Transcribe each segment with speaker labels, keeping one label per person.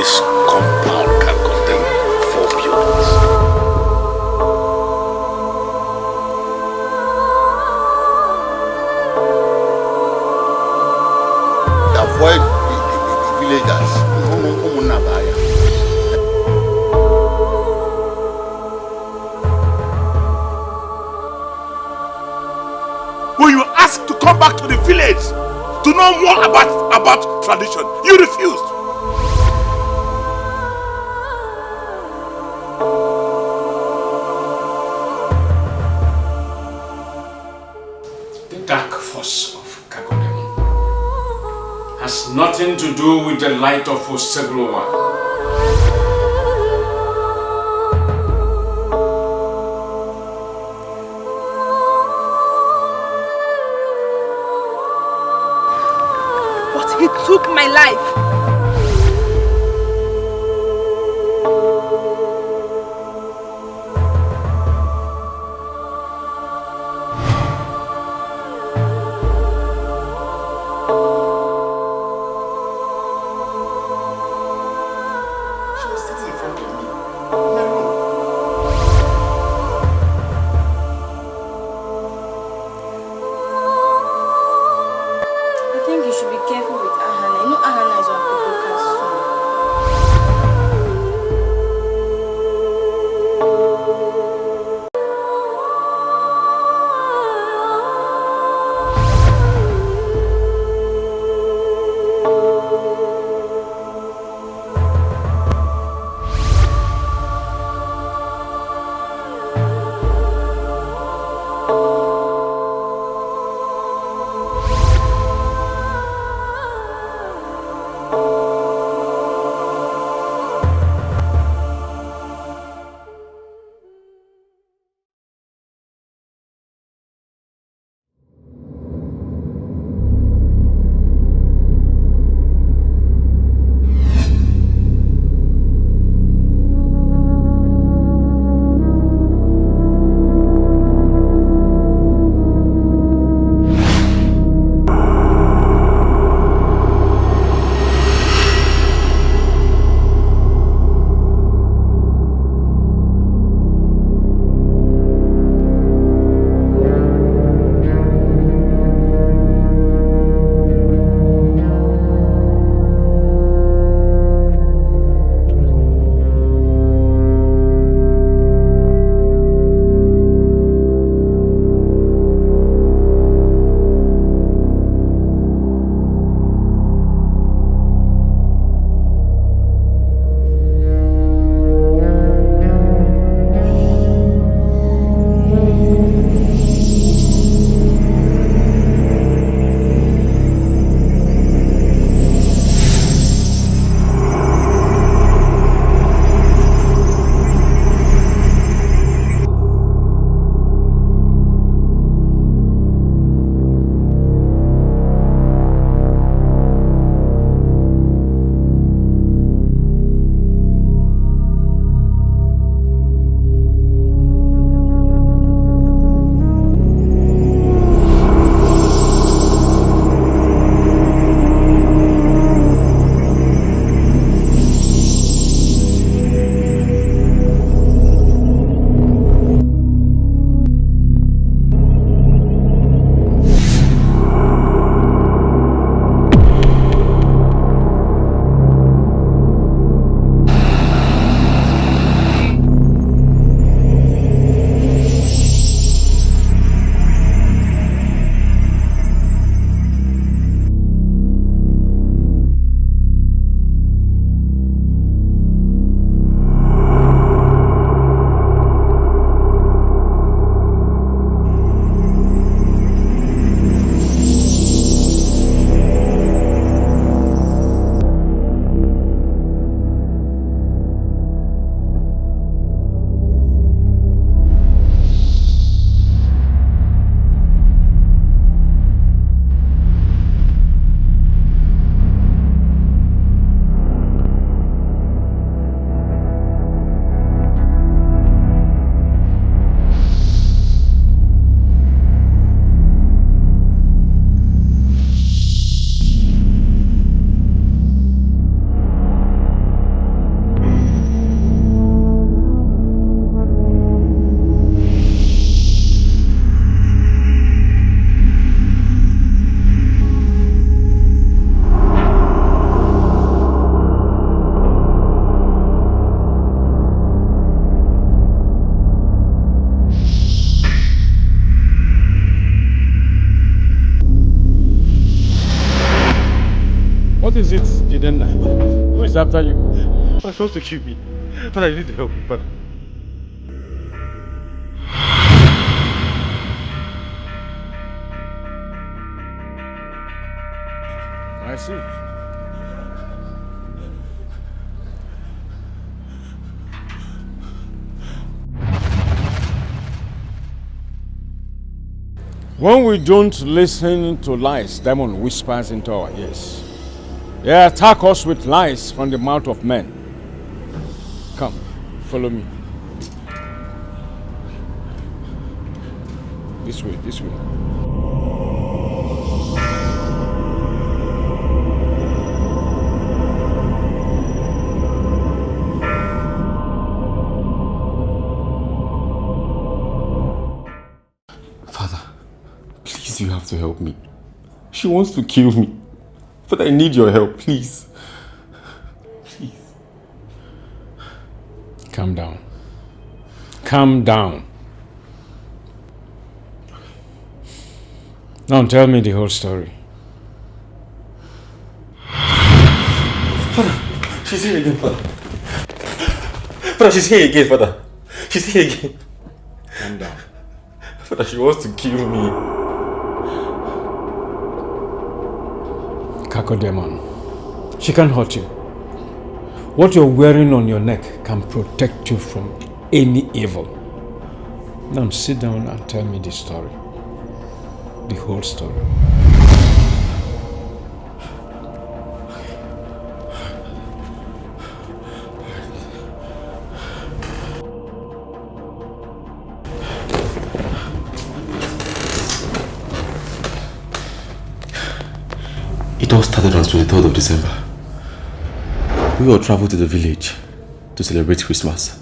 Speaker 1: boy's compound can contain 4 buildings.
Speaker 2: Avoid the villagers.
Speaker 3: When you asked to come back to the village to know more about tradition, you refused.
Speaker 4: The dark force of Kagodem has nothing to do with the light of Oseglowa.
Speaker 5: He took my life.
Speaker 2: She was sitting in front of me.
Speaker 6: I think you should be careful with Ahana. You know Ahana is one What is it, Jaden? Who is after you? You're supposed to kill me. But I need to help you, Father. I see. When we don't listen to lies, demon whispers into our ears. They attack us with lies from the mouth of men. Come, follow me. This way, this way.
Speaker 7: You have to help me. She wants to kill me. But I need your help, please. Please.
Speaker 6: Calm down. Calm down. Now tell me the whole story.
Speaker 7: Father, she's here again, Father. Father, she's here again, Father. She's here again.
Speaker 6: Calm down.
Speaker 7: Father, she wants to kill me.
Speaker 6: Demon. She can't hurt you. What you're wearing on your neck can protect you from any evil. Now sit down and tell me the story. The whole story.
Speaker 7: It all started on 23rd of December. We all traveled to the village to celebrate Christmas.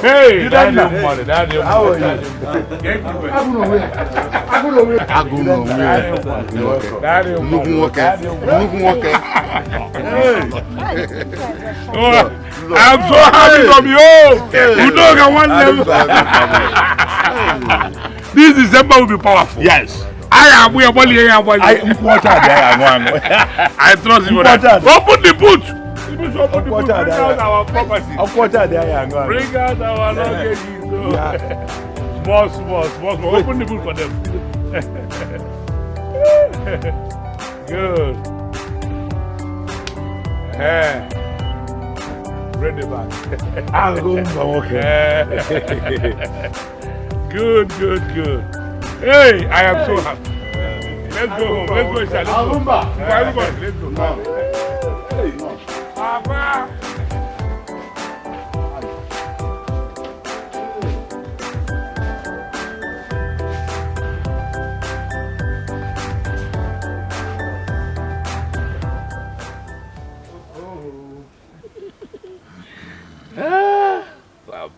Speaker 6: Hey, that's your money. That's your money.
Speaker 2: How are you?
Speaker 3: I'm so happy from you. You know I want them. This December will be powerful.
Speaker 2: Yes.
Speaker 3: I am. We are only. I trust you for that. Open the boot. Bring out our property. Bring out our luggage. Small. Open the boot for them. Good. Bring it back. Good. Hey, I am so happy. Let's go home. Let's go inside. Let's go. Let's go.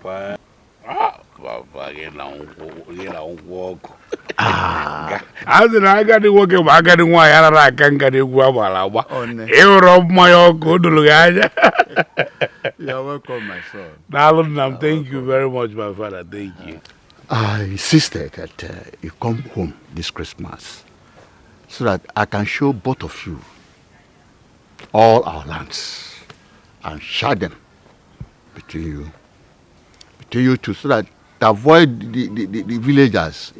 Speaker 3: Papa. Ah, Papa, get on walk. I got to work. I got to why I can't get it. You rob my good Lugaya.
Speaker 2: You're welcome, my son.
Speaker 3: Darling, thank you very much, my father. Thank you.
Speaker 2: I insisted that you come home this Christmas so that I can show both of you all our lands and share them between you two, so that to avoid the villagers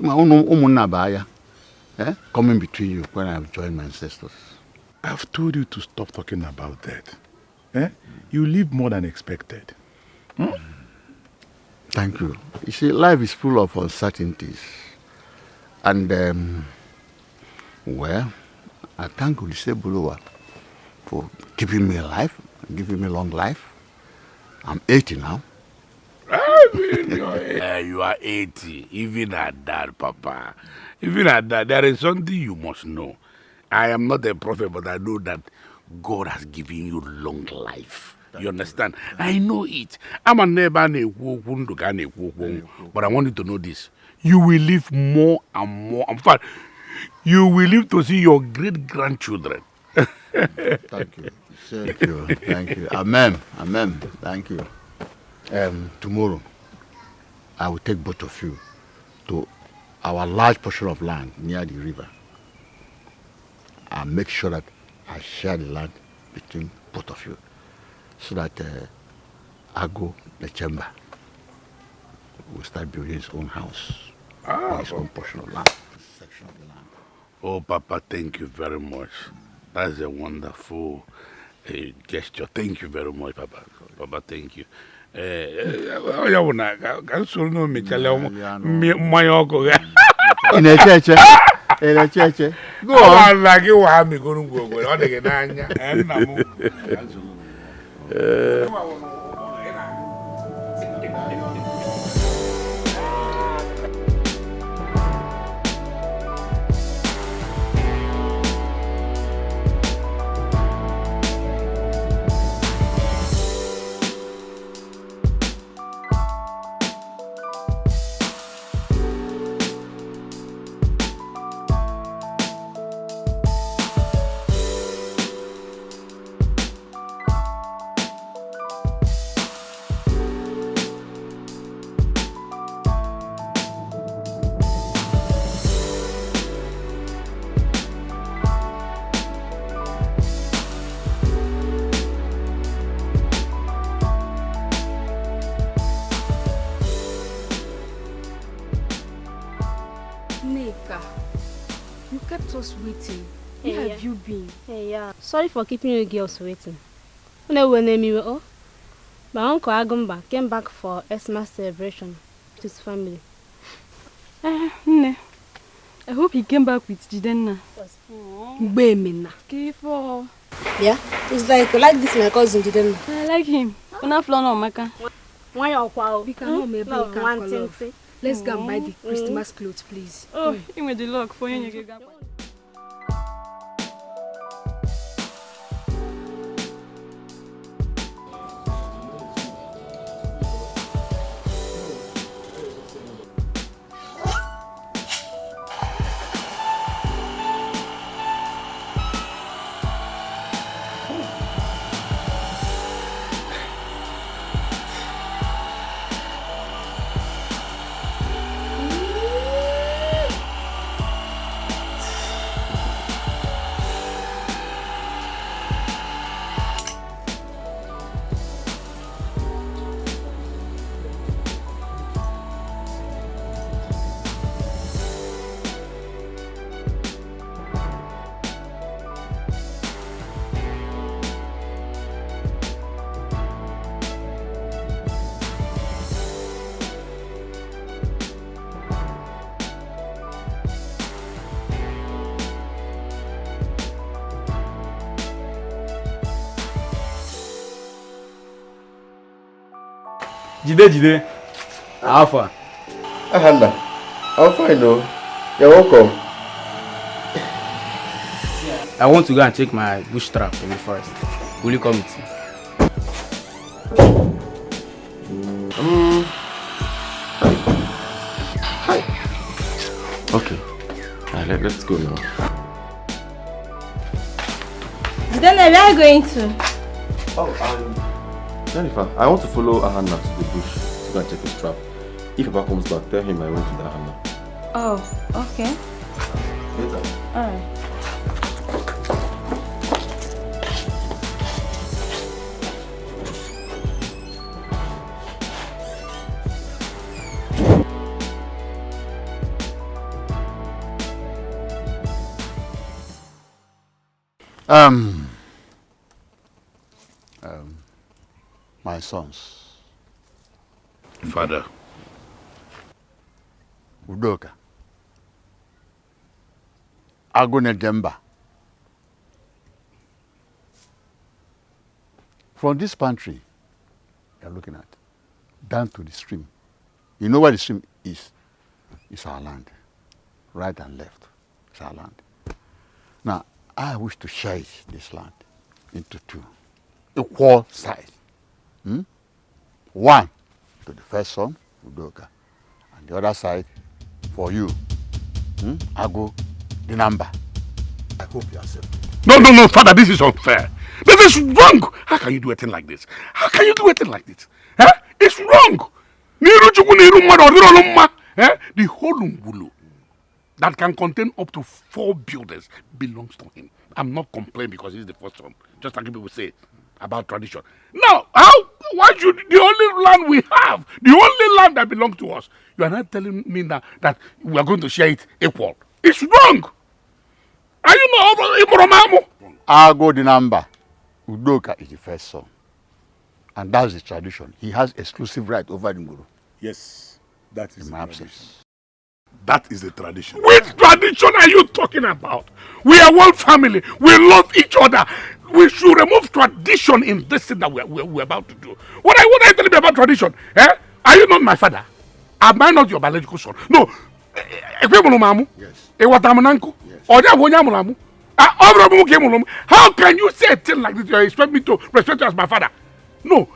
Speaker 2: coming between you when I've joined my ancestors.
Speaker 8: I've told you to stop talking about that. You live more than expected.
Speaker 2: Thank you. You see, life is full of uncertainties. And, well, I thank Olise for keeping me alive, giving me long life. I'm 80 now.
Speaker 3: You are 80, even at that, Papa. Even at that, there is something you must know. I am not a prophet, but I know that God has given you long life. You understand? I know it. I'm a neighbor, but I want you to know this. You will live more and more. In fact, you will live to see your great-grandchildren.
Speaker 2: Thank you. Thank you. Thank you. Amen. Amen. Thank you. Tomorrow, I will take both of you to our large portion of land near the river. I'll make sure that I share the land between both of you, so that Ago, the chamber, will start building his own house on his own portion of land, section of the land.
Speaker 3: Oh, Papa, thank you very much. That's a wonderful gesture. Thank you very much, Papa. Papa, thank you. In
Speaker 2: a church. In a church. Go on.
Speaker 3: Like you have me going to go.
Speaker 9: You kept us waiting. Where have you been?
Speaker 10: Hey, yeah. Sorry for keeping you girls waiting. My uncle Agumba came back for Xmas celebration with his family.
Speaker 11: I hope he came back with Jidenna.
Speaker 10: Yeah, it's like this my cousin Jidenna.
Speaker 11: I like him.
Speaker 9: We cannot maybe love. Let's go and buy the Christmas clothes, please.
Speaker 11: Oh, you made the luck for you.
Speaker 12: Jide, how far?
Speaker 7: Ahanda, how far no? You're welcome.
Speaker 12: I want to go and check my bush trap in the forest. Will you come with me?
Speaker 7: let's go now.
Speaker 10: Then where are you going to?
Speaker 7: Oh, Jennifer, I want to follow Ahana to the bush to go and check his trap. If Papa comes back, tell him I went to the Ahana.
Speaker 10: Oh, okay.
Speaker 7: Later.
Speaker 10: Alright.
Speaker 2: My sons.
Speaker 3: Father.
Speaker 2: Udoka. Agone Demba. From this pantry you're looking at, down to the stream. You know where the stream is? It's our land. Right and left. It's our land. Now, I wish to share this land into two. Equal size. One to the first son, Udoka, and the other side for you. Ago, the number. I hope you accept.
Speaker 3: No, Father, this is unfair. This is wrong. How can you do a thing like this? How can you do a thing like this? It's wrong. The whole Ngulu that can contain up to 4 builders belongs to him. I'm not complaining because he's the first son. Just like people say about tradition. Now, why should the only land we have, the only land that belongs to us, you are not telling me that we are going to share it equal? It's wrong. Are you not?
Speaker 2: I'll go the number. Udoka is the first son. And that's the tradition. He has exclusive right over the Nguru.
Speaker 8: Yes, that is
Speaker 2: in my absence.
Speaker 8: That is the tradition.
Speaker 3: Which tradition are you talking about? We are one family. We love each other. We should remove tradition in this thing that we're about to do. What are you telling me about tradition? Are you not my father? Am I not your biological son? No.
Speaker 2: Yes.
Speaker 3: How can you say a thing like this? You expect me to respect you as my father? No.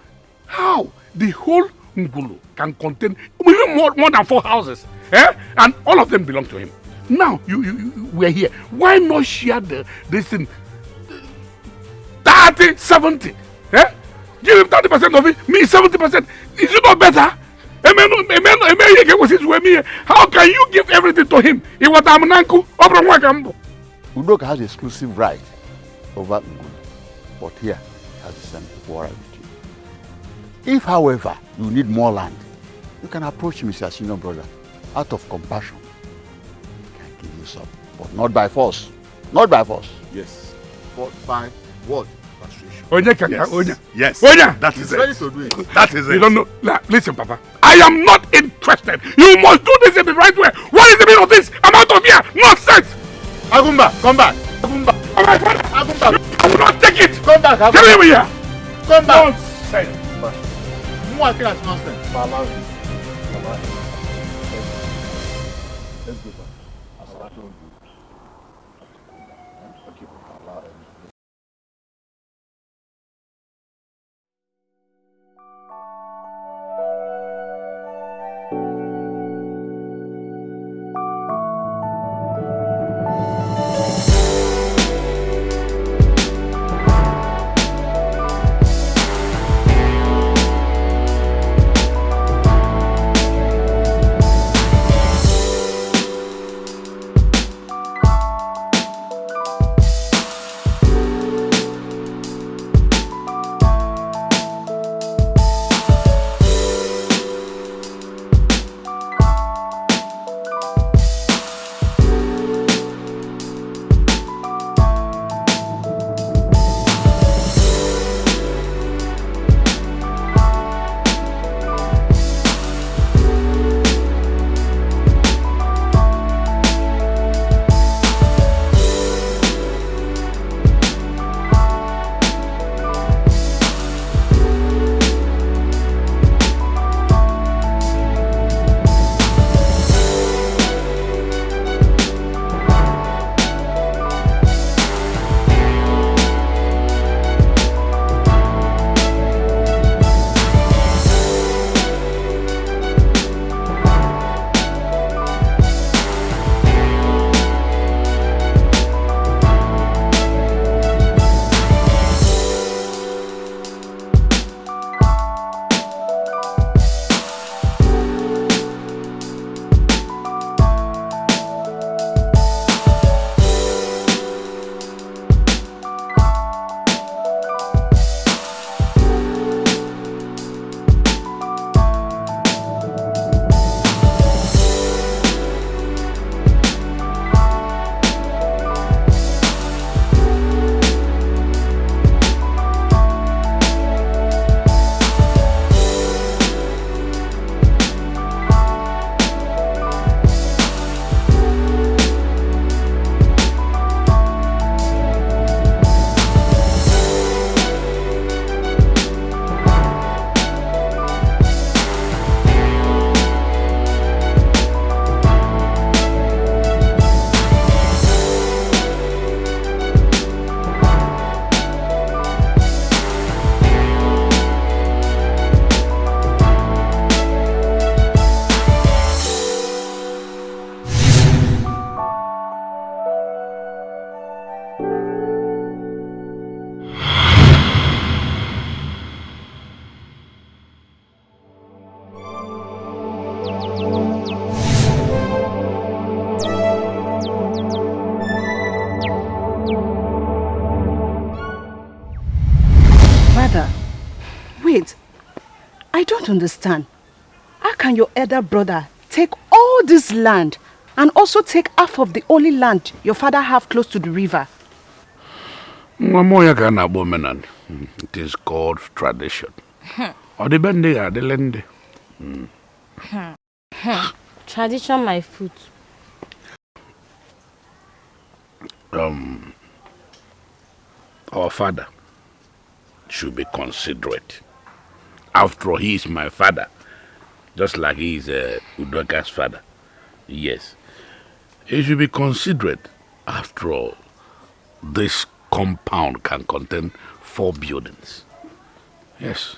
Speaker 3: How? The whole Ngulu can contain even more than 4 houses. And all of them belong to him. Now, we're here. Why not share this thing 30, 70? Give him 30% of it, me 70%. Is it not better? How can you give everything to him?
Speaker 2: Udoka has exclusive right over Ngulu, but here he has the same equal right with you. If, however, you need more land, you can approach me as your senior brother. Out of compassion, he can give you some, but not by force. Not by force.
Speaker 8: Yes.
Speaker 2: But by what?
Speaker 8: Yes.
Speaker 3: That is
Speaker 2: ready to do it.
Speaker 3: That is it. You don't know. Listen, Papa. I am not interested. You must do this in the right way. What is the meaning of this? I'm out of here. Nonsense.
Speaker 2: Agumba, come back. Agumba.
Speaker 3: Oh my father.
Speaker 2: Agumba.
Speaker 3: I will not take it.
Speaker 2: Come back. Agumba.
Speaker 3: Come here.
Speaker 2: Come back.
Speaker 3: Nonsense.
Speaker 2: Nonsense. Mama. Let's go back.
Speaker 13: Father, wait. I don't understand. How can your elder brother take all this land and also take half of the only land your father have close to the river?
Speaker 3: It is called tradition. Or the bende are the lende.
Speaker 10: Tradition, my foot.
Speaker 3: Our father should be considerate. After all, he is my father, just like he is Udoka's father. Yes, he should be considerate. After all, this compound can contain 4 buildings. Yes.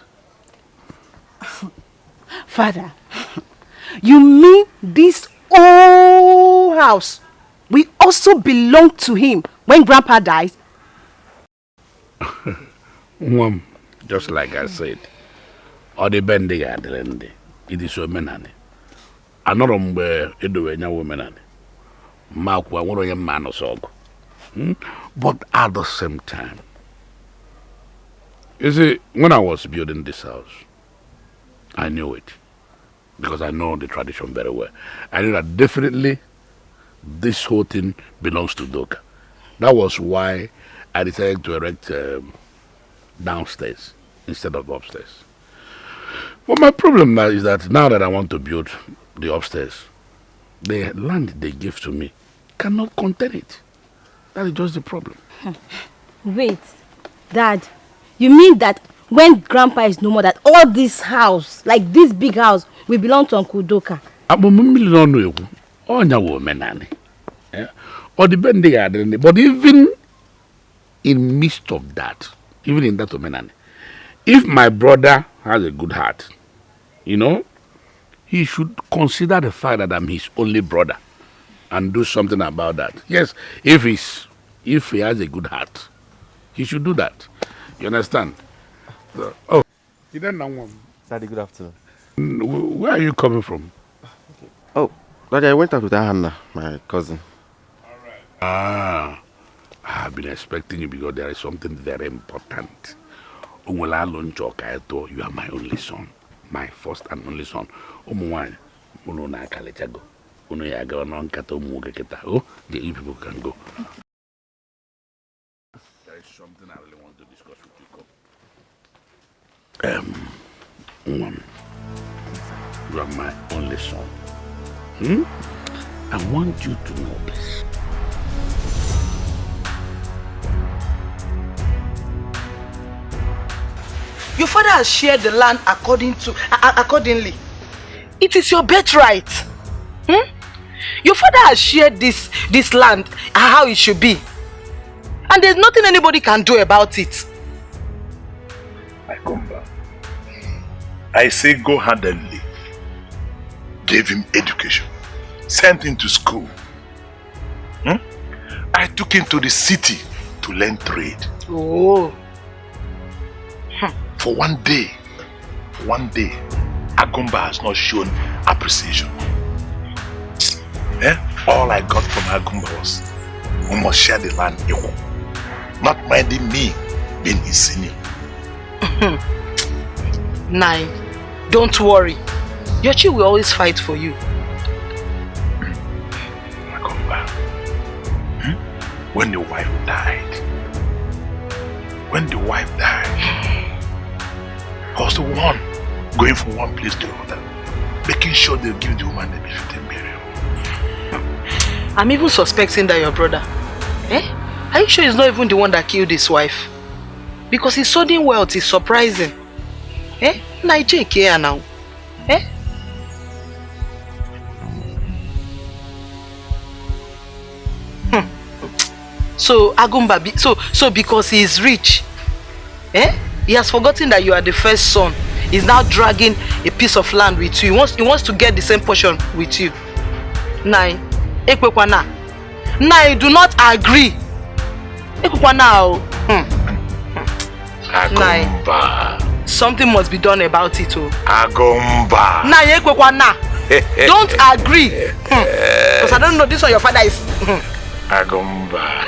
Speaker 13: Father, you mean this whole house will also belong to him when Grandpa dies?
Speaker 3: Just like I said, or the bending at the end, it is women. Another women. Mark one of your man or so. But at the same time, you see, when I was building this house, I knew it. Because I know the tradition very well. I knew that definitely this whole thing belongs to Doka. That was why I decided to erect downstairs instead of upstairs. But my problem now is that now that I want to build the upstairs, the land they give to me cannot contain it. That is just the problem.
Speaker 10: Wait, Dad, you mean that when Grandpa is no more, that all this house, like this big house, will belong to Uncle Doka?
Speaker 3: But even in midst of that, even in that omenani, if my brother has a good heart, you know, he should consider the fact that I'm his only brother and do something about that. Yes, if he has a good heart, he should do that. You understand? So, you don't know.
Speaker 7: Daddy, good afternoon.
Speaker 3: Where are you coming from?
Speaker 7: Oh, Daddy, I went out with Hannah, my cousin.
Speaker 3: I've been expecting you because there is something very important. You are my only son, my first and only son. The you people can go. There is something I really want to discuss with you. You are my only son. I want you to know this.
Speaker 5: Your father has shared the land accordingly. It is your birthright. Your father has shared this land how it should be. And there's nothing anybody can do about it.
Speaker 8: I come back. I say go handedly. Gave him education. Sent him to school. I took him to the city to learn trade.
Speaker 5: Oh.
Speaker 8: For one day, Agumba has not shown appreciation. All I got from Agumba was, we must share the land equal. Not minding me being his senior.
Speaker 5: Nai, don't worry. Yochi will always fight for you.
Speaker 8: Agumba, when the wife died, I was the one going from one place to another, making sure they give the woman the befitting burial.
Speaker 5: I'm even suspecting that your brother. Are you sure he's not even the one that killed his wife? Because his sudden wealth is surprising. Nigerian now. So Agumba, so because he is rich, he has forgotten that you are the first son. He's now dragging a piece of land with you. He wants to get the same portion with you. Nai, Nai, do not agree. Nai, something must be done about it.
Speaker 8: Agumba.
Speaker 5: Nai, don't agree. Because I don't know this one your father is.
Speaker 8: Agumba.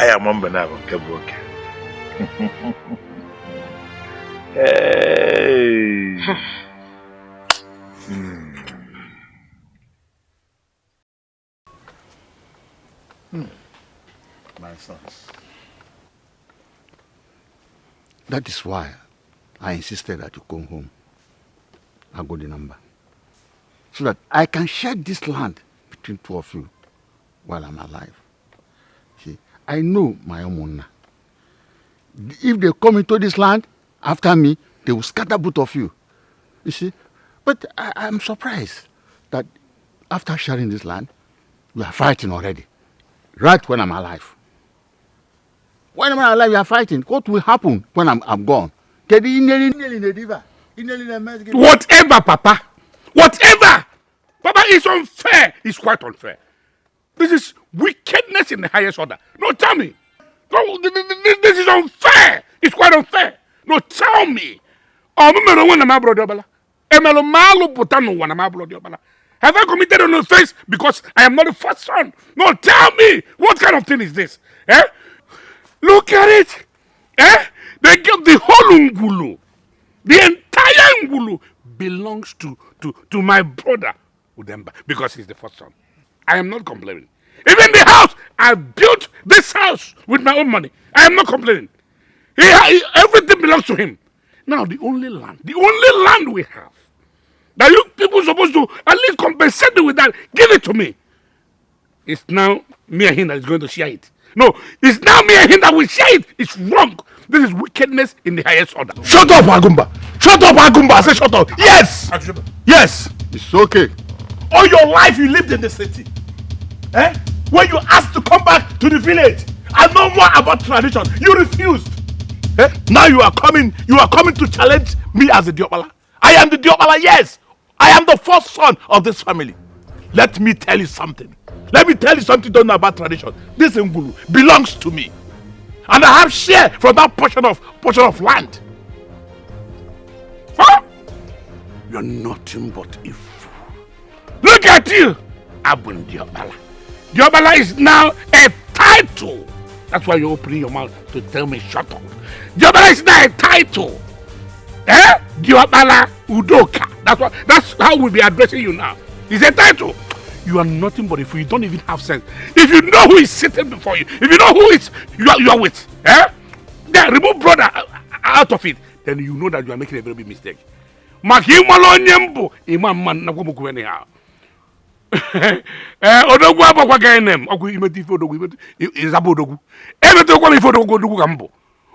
Speaker 8: I am on Benago Kebuke. Hey.
Speaker 2: My sons. That is why I insisted that you come home. I got the number. So that I can share this land between two of you while I'm alive. See, I know my own money. If they come into this land after me, they will scatter both of you. You see? But I'm surprised that after sharing this land, we are fighting already. Right when I'm alive. When I'm alive, we are fighting. What will happen when I'm gone?
Speaker 3: Whatever, Papa. Whatever. Papa, it's unfair. It's quite unfair. This is wickedness in the highest order. No, tell me. No, this is unfair. It's quite unfair. No, tell me. Have I committed an offense because I am not the first son? No, tell me. What kind of thing is this? Eh? Look at it. Eh? They give the whole Ngulu. The entire Ngulu belongs to my brother Udemba because he's the first son. I am not complaining. Even the house, I built this house with my own money. I am not complaining. Everything belongs to him. Now, the only land we have, that you people supposed to at least compensate me with that, give it to me. It's now me and him that is going to share it. No, it's now me and him that will share it. It's wrong. This is wickedness in the highest order.
Speaker 8: Shut up, Agumba. Shut up, Agumba. I said shut up. Yes. Yes.
Speaker 2: It's okay.
Speaker 8: All your life you lived in the city. Eh? When you asked to come back to the village and know more about tradition, you refused. Eh? Now you are coming to challenge me as a Diopala. I am the Diopala, yes. I am the first son of this family. Let me tell you something. Let me tell you something you don't know about tradition. This Ngulu belongs to me. And I have share from that portion of land. Huh?
Speaker 3: You're nothing but a fool. Look at you! Abun Diobala. Diobala is now a title. That's why you're opening your mouth to tell me shut up. Diobala is now a title. Eh? Diobala Udoka. That's how we'll be addressing you now. It's a title. You are nothing but a fool. You don't even have sense. If you know who is sitting before you, if you know who is you are with, eh? Then remove brother out of it. Then you know that you are making a very big mistake. Odogwu abakwa gainem ogwu imeti ife odogwu imeti izabo odogwu emeti okwa ife odogwu ka mbo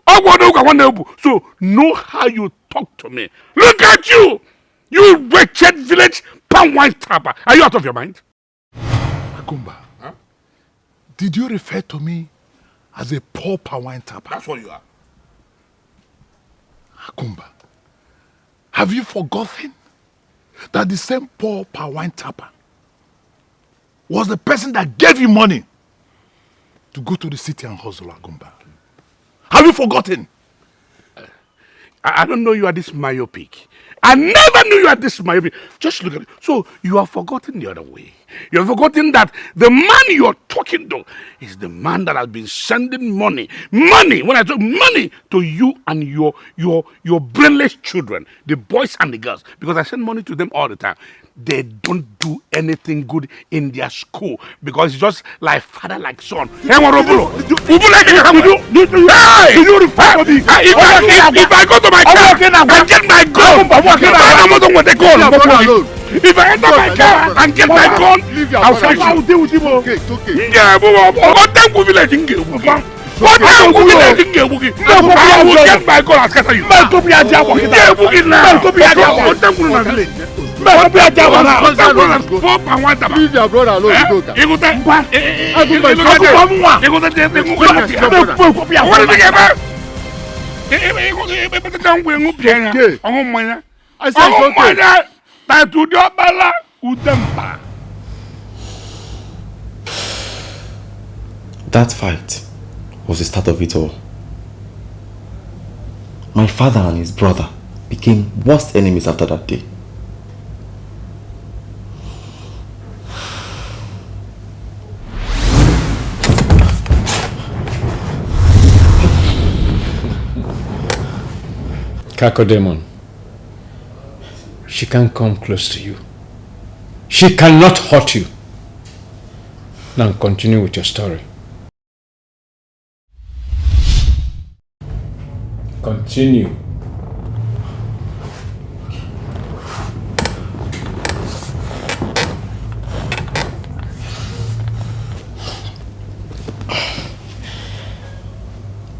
Speaker 3: ogwu odogwu ka nwanne obu. So know how you talk to me. Look at you, you wretched village palm wine tapper. Are you out of your mind?
Speaker 8: Agumba, huh? Did you refer to me as a poor palm wine tapper?
Speaker 3: That's what you are.
Speaker 8: Agumba, have you forgotten that the same poor palm wine tapper was the person that gave you money to go to the city and hustle, Agumba? Have you forgotten?
Speaker 3: I don't know you are this myopic. I never knew you are this myopic. Just look at it. So you have forgotten the other way. You have forgotten that the man you are talking to is the man that has been sending money. Money, when I talk money to you and your brainless children, the boys and the girls, because I send money to them all the time. They don't do anything good in their school because it's just like father, like son. If I go to my car and get my gun, if I enter my car and get my gun, I'll fight you.
Speaker 2: I'll deal with him. Okay, it's okay.
Speaker 3: Yeah, but what time will be like in Gil? What time will be like in Gil? I will get my gun and scatter you. Yeah, Boogie now. What time will be like? Leave
Speaker 2: your brother alone.
Speaker 3: I said
Speaker 7: That fight was the start of it all. My father and his brother became worst enemies after that day.
Speaker 6: Kakodemon, she can't come close to you. She cannot hurt you. Now continue with your story. Continue.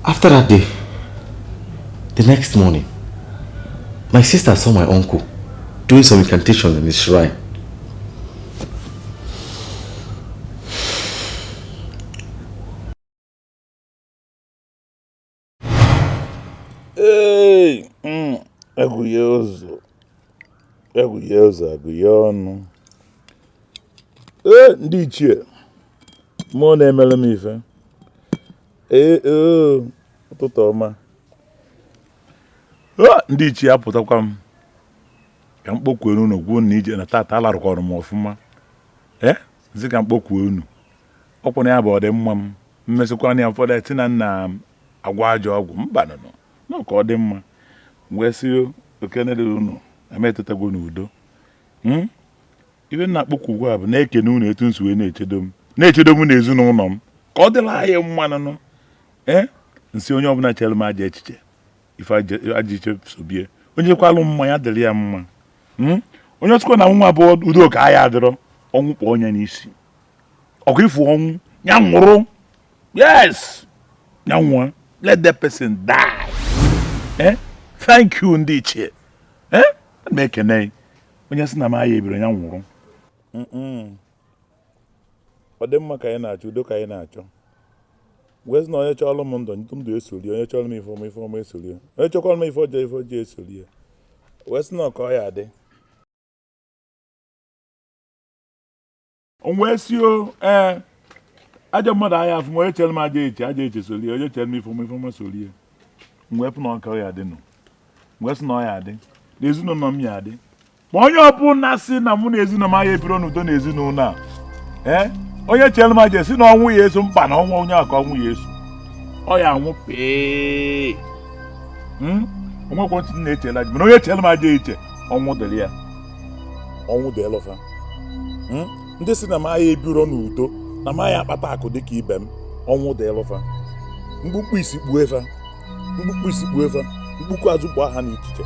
Speaker 7: After that day, the next morning, my sister saw my uncle doing some incantations in his shrine.
Speaker 8: Hey, Aguyozo, Aguyono. Ndị ichie, mụ na-emere m ife. Ụtụtụ ọma. Ndị ichie apụtakwa m. Ka m kpọkwuo unu gwuo na ije na tata alarụkwara m ọfụma. Nzi ka m kpọkwuo unu. Ọkwụ na ya bụ ọdịmma m. Mmesịkwa na ya ụfọdụ eti na nna agwa ajọ ọgwụ mba nọ n'ọka ọ dị mma. Mgbe si okenere unu emetụtagwo n'udo. Ibe nna akpọkwu ugwu a bụ na-ekene unu etu nsuwe na-echedo m na ezinụlọ m ka ọ dịla anyị mma nọ. Nsị onye ọbụla chere m aja echiche ife aja iche sobie onye kwalụ mma ya dịrị ya mma. Onye ọtụkwa na nwa bụ udo ka anyị adịrọ ọnwụ kpọ onye n'isi ọgụ ifu ọnwụ ya nwụrụ. Yes, ya nwụọ. Let that person die. Thank you ndị ichie. M ekene onye sị na m aya ebiro ya nwụrụ. Ọ dị mma ka anyị na-achọ udo ka anyị na-achọ. Wes na onye chọrọ m ndụ esoli onye chọrọ m ife ọma esoli onye chọkwara m ife ọjọọ esoli wes na ọkọ ya adị. Onwe si aja mmadụ anya afụ onye chere m aja eche soli onye chere m ife ọma soli mgbe pụ na ọkọ ya adị nụ wes na ọ ya adị na ezinụlọ m ya adị. Ma onye ọbụla si na mụ na ezinụlọ m anya ebiro n'udo na ezinụlọ a onye chere m aja si na ọnwụ ya eso mkpa na ọnwa onye aka ọnwụ ya eso ọ ya anwụ pee. Onwekwa ntị na-echela aja mana onye chere m aja eche ọnwụ dịrị ya ọnwụ dị elọfa. Ndị si na m anya ebiro n'udo na m anya akpata akụ dịka ibe m ọnwụ dị elọfa. Mkpukpu isi kpuo efa mkpukpu azụ kpuo ha n'ichiche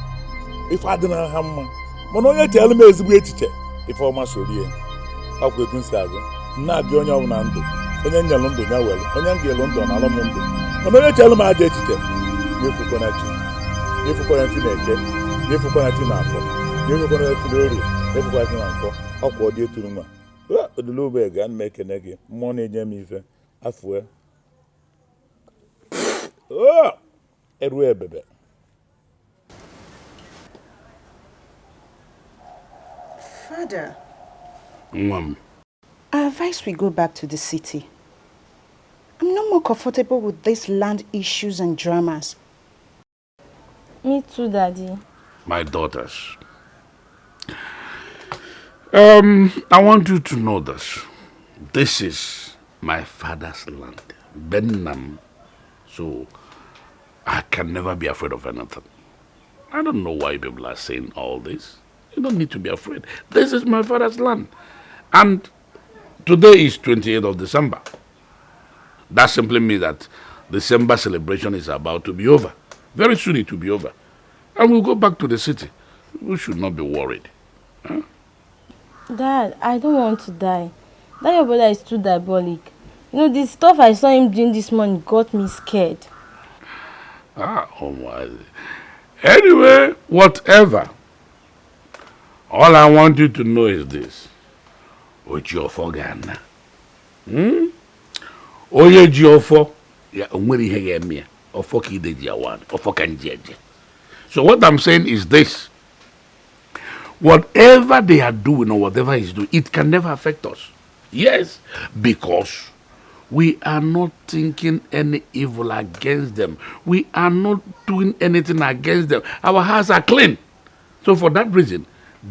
Speaker 8: ife adịna ha mma mana onye chere m ezigbo echiche ife ọma sorie ọkwa etu nsi agụ na-abịa onye ọbụla ndụ onye nyelụ ndụ ya were onye ngelu ndụ na alụ m ndụ mana onye chere m aja echiche nyefukwana chi na-eke nyefukwana chi na afọ nyefukwana chi na orie nyefukwana chi na nkwọ ọkwa ọ dị eturu nwa odulu ube ga m ekene gị mmụọ na-enye m ife afue eru ebebe.
Speaker 13: Father,
Speaker 3: Mom,
Speaker 13: I advise we go back to the city. I'm no more comfortable with these land issues and dramas.
Speaker 11: Me too, Daddy.
Speaker 3: my daughters, I want you to know this. This is my father's land, Benham. So I can never be afraid of anything. I don't know why people are saying all this. You don't need to be afraid. This is my father's land. And today is 28th of December. That simply means that December celebration is about to be over. Very soon it will be over. And we'll go back to the city. We should not be worried. Huh?
Speaker 11: Dad, I don't want to die. That your brother is too diabolic. You know, the stuff I saw him doing this morning got me scared.
Speaker 3: Oh my. Anyway, whatever. All I want you to know is this. Ojiofo Ghana. Oye Jiofo. Ya umweri hege mia. Ofo ki de jiawan. Ofo kanjeje. So what I'm saying is this. Whatever they are doing or whatever he's doing, it can never affect us. Yes, because we are not thinking any evil against them. We are not doing anything against them. Our hearts are clean. So for that reason,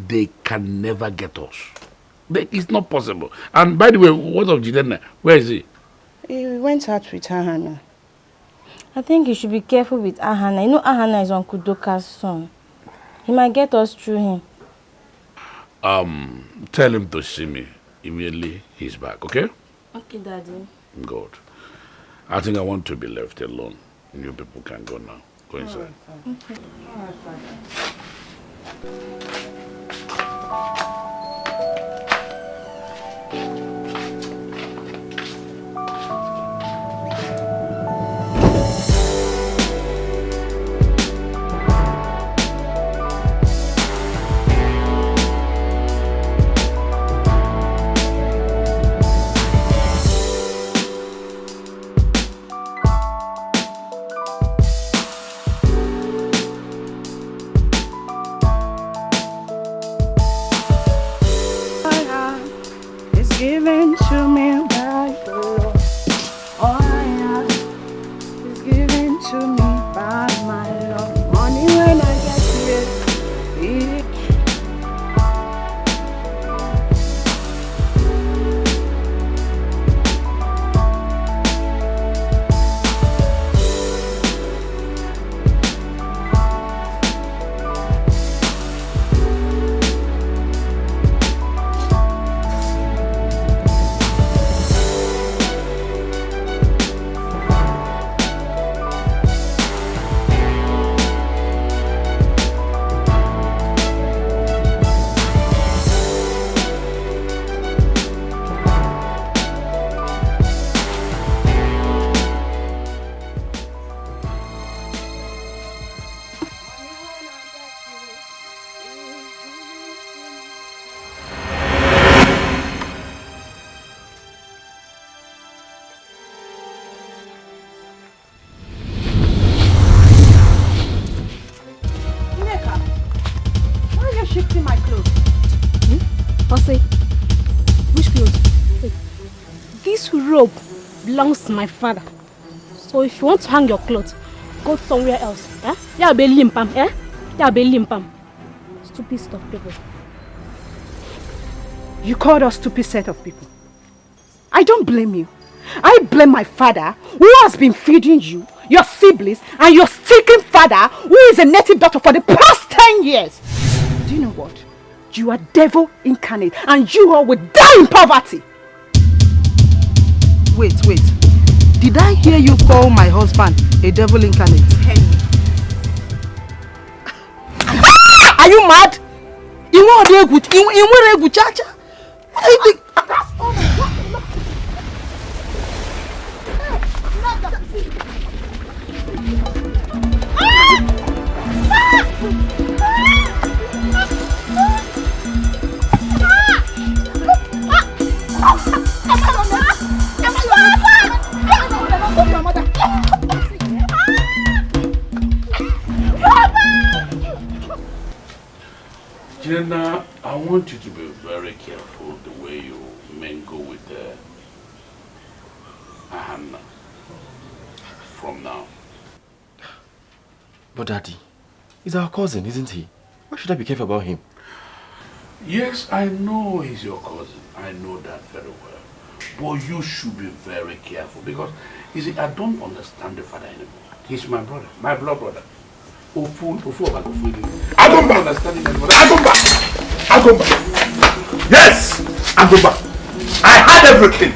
Speaker 3: they can never get us. It's not possible. And by the way, what of Jidena? Where is he?
Speaker 13: He went out with her, Hannah.
Speaker 11: I think you should be careful with Ahana. You know Ahana is Uncle Doka's son. He might get us through him.
Speaker 3: Tell him to see me immediately he's back, okay?
Speaker 11: Okay, Daddy.
Speaker 3: Good. I think I want to be left alone. You people can go now. Go inside.
Speaker 11: Okay. All right, Father.
Speaker 13: Given to me by the Lord. All I have is given to me by my Lord. Money when I get here.
Speaker 10: Belongs to my father. So if you want to hang your clothes, go somewhere else. Eh? Yeah, be limpam. Eh? Yeah, be limpam. Stupid stuff, people.
Speaker 13: You called us stupid set of people. I don't blame you. I blame my father, who has been feeding you, your siblings, and your stinking father, who is a native doctor for the past 10 years. Do you know what? You are devil incarnate, and you all will die in poverty.
Speaker 5: Wait. Did I hear you call my husband a devil incarnate? Are you mad? You want to go chacha? What do you think?
Speaker 3: Jenna, I want you to be very careful the way you mingle with Ahana from now.
Speaker 7: But Daddy, he's our cousin, isn't he? Why should I be careful about him?
Speaker 3: Yes, I know he's your cousin. I know that very well. But you should be very careful because, you see, I don't understand the father anymore. He's my brother, my blood brother. I come back.
Speaker 8: Yes, I go back. I had everything.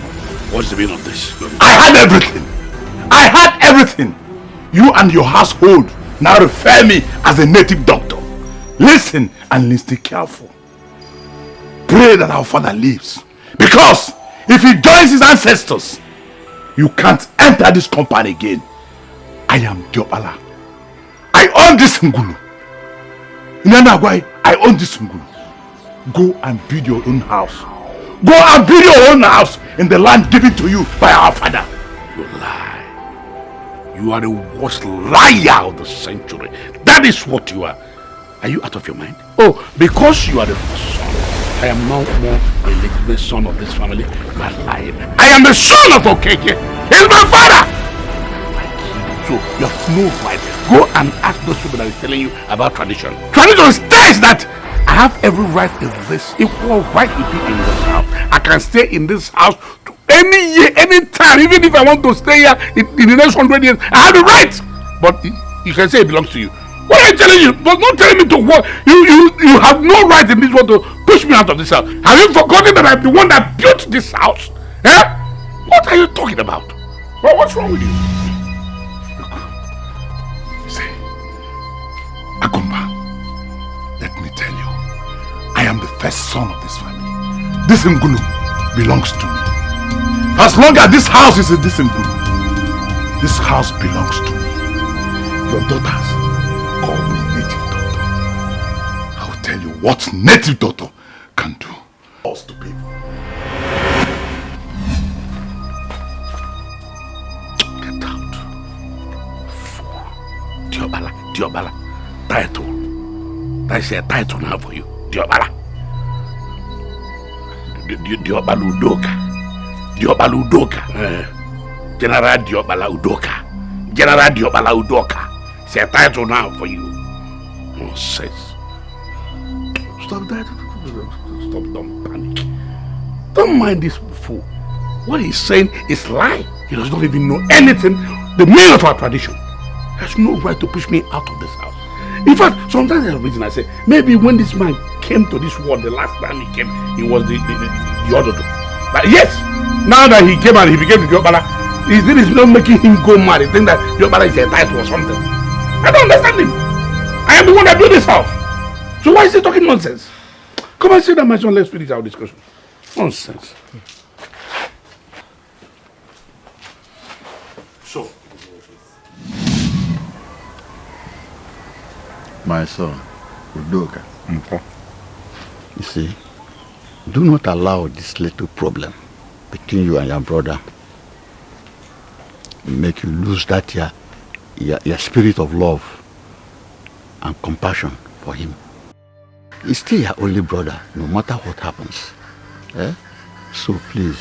Speaker 3: What's the meaning of this?
Speaker 8: I had everything. You and your household now refer me as a native doctor. Listen and listen careful. Pray that our father lives. Because if he joins his ancestors, you can't enter this company again. I am Diopala. I own this Ngulu. I own this Ngulu. Go and build your own house. Go and build your own house in the land given to you by our father.
Speaker 3: You lie. You are the worst liar of the century. That is what you are. Are you out of your mind? Oh, because you are the first son. I am now more a legitimate son of this family. You are lying. I am the son of Okeke. He's my father. So you have no right. Go and ask those people that are telling you about tradition. Tradition states that I have every right in this, equal right with you in this house. I can stay in this house to Any year, any time, even if I want to stay here in the next 100 years, I have the right. But you can say it belongs to you. What are you telling you? But not telling me to what? You have no right in this world to push me out of this house. Have you forgotten that I'm the one that built this house? Eh? What are you talking about? Well, what's wrong with you? Look, see, Akumba, let me tell you, I am the first son of this family. This Ngulu belongs to me. As long as this house is in this Ngulu, this house belongs to me. Your daughters call me native doctor. I will tell you what native doctor can do. Us to people. Get out. Fool. Diobala. Title. That's a title now for you. Diobala. Diobala Udoka. General Diobala Udoka. It's a title now for you. Nonsense. Stop that. Stop, don't panic. Don't mind this fool. What he's saying is lie. He does not even know anything. The meaning of our tradition. He has no right to push me out of this house. In fact, sometimes there's a reason I say, maybe when this man came to this world, the last time he came, he was the other. But yes, now that he came and he became the Diobala, his thing is not making him go mad. He thinks that Diobala is a title or something. I don't understand him. I am the one that built this house. So why is he talking nonsense? Come and sit down, my son. Let's finish our discussion. Nonsense. So,
Speaker 2: my son, Udoka. You see, do not allow this little problem between you and your brother make you lose that your spirit of love and compassion for him. He's still your only brother, no matter what happens. So please,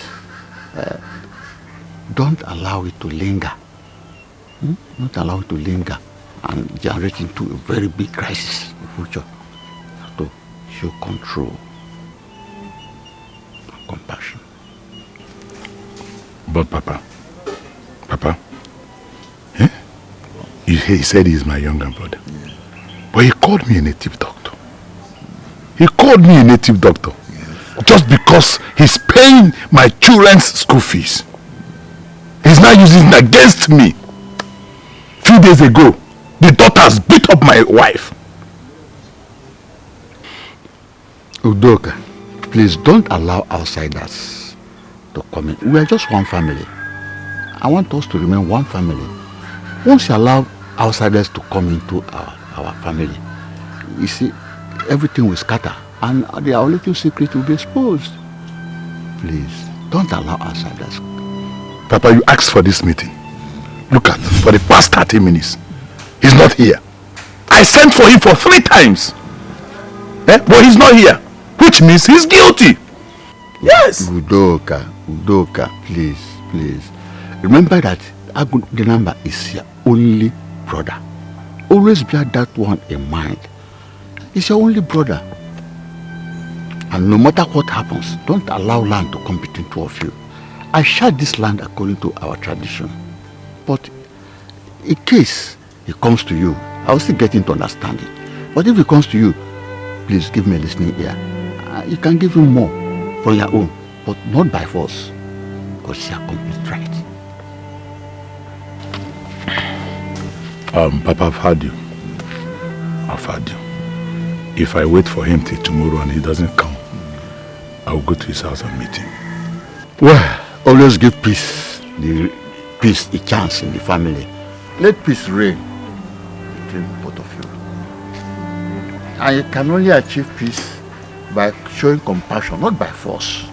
Speaker 2: don't allow it to linger. Don't allow it to linger and generate into a very big crisis in the future. To show control and compassion.
Speaker 8: But Papa, he said he's my younger brother. Yeah. But he called me a native doctor. Just because he's paying my children's school fees. He's now using it against me. A few days ago, the daughters beat up my wife.
Speaker 2: Udoka, please don't allow outsiders to come in. We are just one family. I want us to remain one family. Once you allow outsiders to come into our family, you see, everything will scatter and our little secret will be exposed. Please, don't allow outsiders.
Speaker 8: Papa, you asked for this meeting. Look at, for the past 30 minutes, he's not here. I sent for him for 3 times. But he's not here, which means he's guilty. Yes.
Speaker 2: Udoka, please. Remember that Agundenamba is your only brother. Always bear that one in mind. He's your only brother. And no matter what happens, don't allow land to come between two of you. I share this land according to our tradition. But in case it comes to you, I will still get him to understand it. But if it comes to you, please give me a listening ear. You can give him more from your own, but not by force, because it's your complete right.
Speaker 8: Papa, I've heard you. If I wait for him till tomorrow and he doesn't come, I'll go to his house and meet him.
Speaker 2: Well, always give peace a chance in the family. Let peace reign between both of you. And you can only achieve peace by showing compassion, not by force.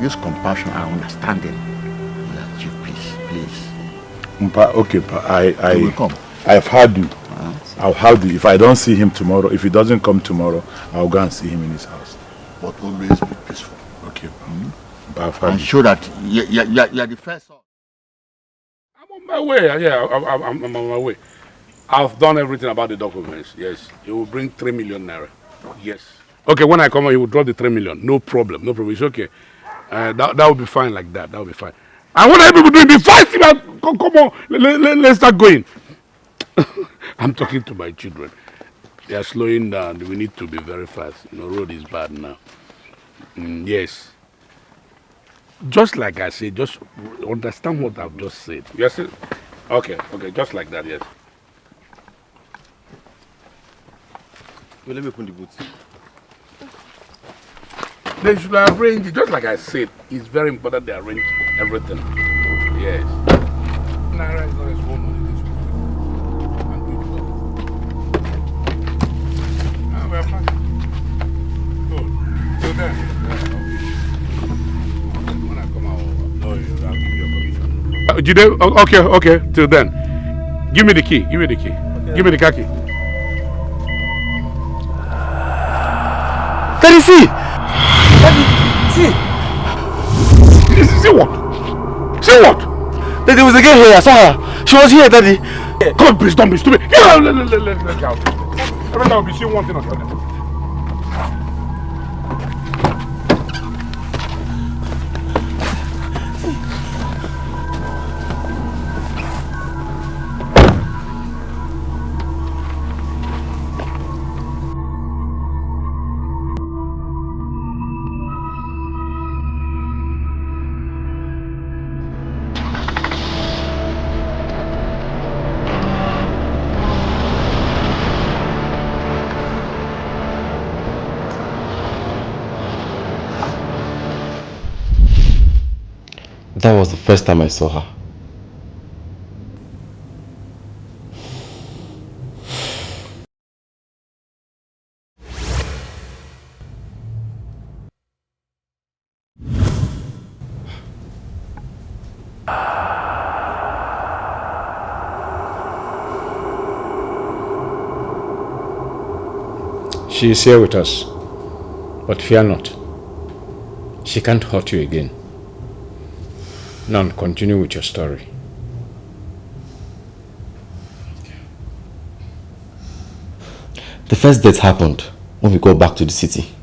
Speaker 2: Use compassion and understanding to achieve peace, please.
Speaker 8: Okay, I've heard you. I'll have you. If I don't see him tomorrow, if he doesn't come tomorrow, I'll go and see him in his house.
Speaker 2: But always be peaceful.
Speaker 8: Okay.
Speaker 2: And show that you're the first son.
Speaker 3: I'm on my way. Yeah, I'm on my way. I've done everything about the documents. Yes, he will bring 3 million naira. Yes. Okay, when I come, he will drop the 3 million. No problem. It's okay. That would be fine like that. That would be fine. And what are people doing? Be fast, man. Come on. Let's start going. I'm talking to my children. They are slowing down. We need to be very fast. Road is bad now. Yes. Just like I said, just understand what I've just said. Yes. Okay. Just like that. Yes.
Speaker 7: Well, let me open the boot.
Speaker 3: They should arrange it. Just like I said, it's very important they arrange everything. Yes. Naira is not a small money. We're fine. Good. Till then. When I come out, I'll give you a commission. Okay. Till then. Give me the key. Okay. Give me the car key.
Speaker 7: Daddy, see!
Speaker 3: See what? See what?
Speaker 7: Daddy was again here. I saw her. She was here, Daddy.
Speaker 3: Come on, please, don't be stupid. Let's go. Every time I'll be seeing one thing or the other.
Speaker 7: That was the first time I saw her.
Speaker 6: She is here with us, but fear not. She can't hurt you again. Now continue with your story.
Speaker 7: The first date happened when we got back to the city.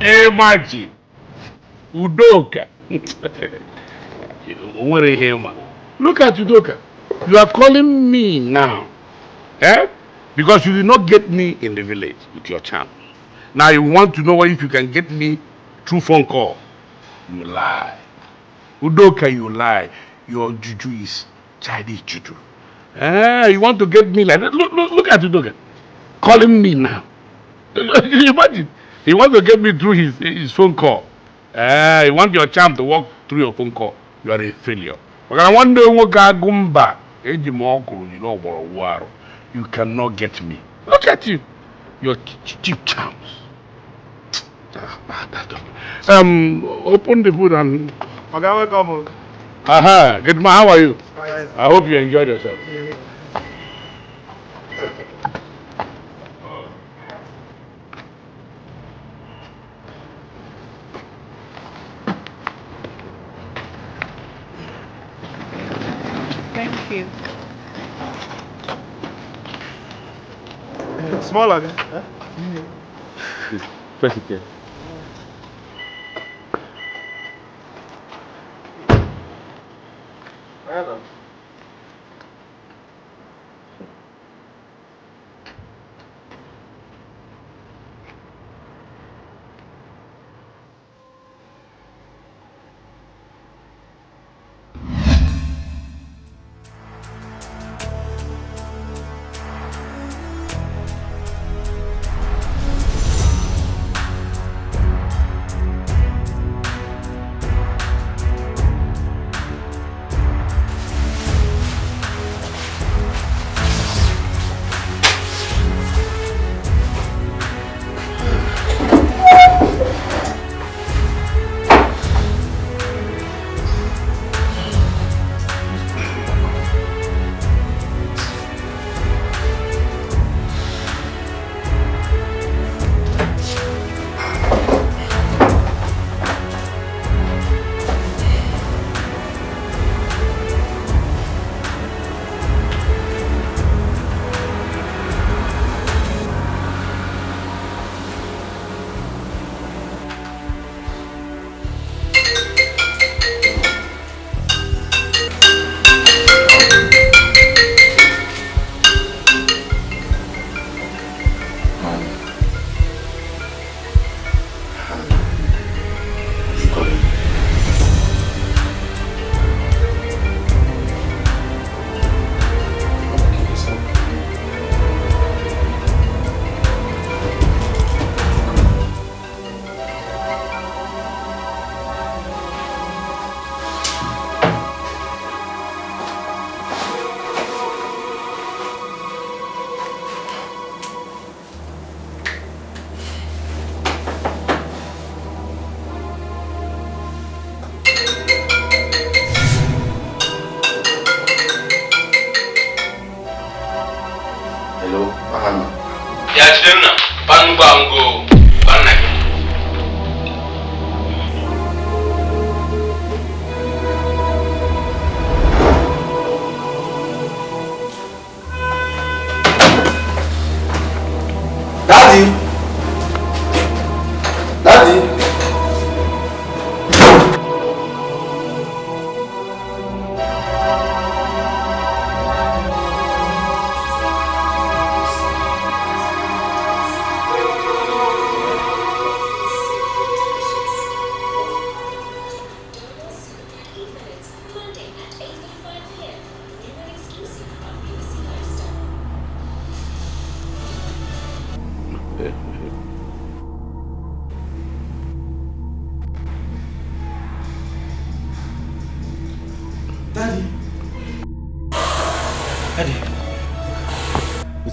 Speaker 3: Imagine. Udoka. Look at Udoka. You are calling me now. Because you did not get me in the village with your charm. Now you want to know if you can get me through phone call. You lie. Udoka, you lie. Your juju is Chinese juju. You want to get me like that? Look at Udoka. Calling me now. Imagine. He wants to get me through his phone call. He wants your charm to walk through your phone call. You are a failure. But I wonder what Gagumba. You cannot get me. Look at you. Your cheap charms. Open the food and...
Speaker 14: Okay, welcome.
Speaker 3: Good man, how are you? I hope you enjoyed yourself.
Speaker 13: Thank you.
Speaker 14: Small again.
Speaker 7: Press it here.
Speaker 14: Hello.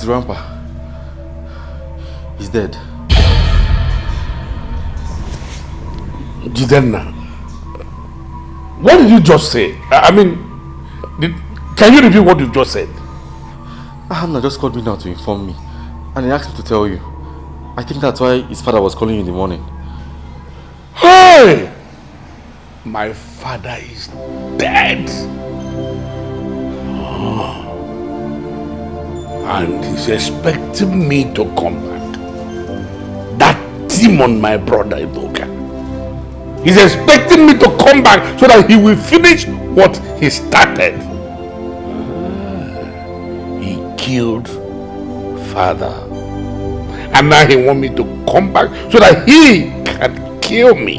Speaker 7: Grandpa. He's dead.
Speaker 3: Jidenna, what did you just say? I mean, can you repeat what you just said?
Speaker 7: Hannah just called me now to inform me, and he asked me to tell you. I think that's why his father was calling you in the morning.
Speaker 3: Hey! My father is dead. Oh. And he's expecting me to come back. That him on my brother Idoka. He's expecting me to come back so that he will finish what he started. He killed father. And now he wants me to come back so that he can kill me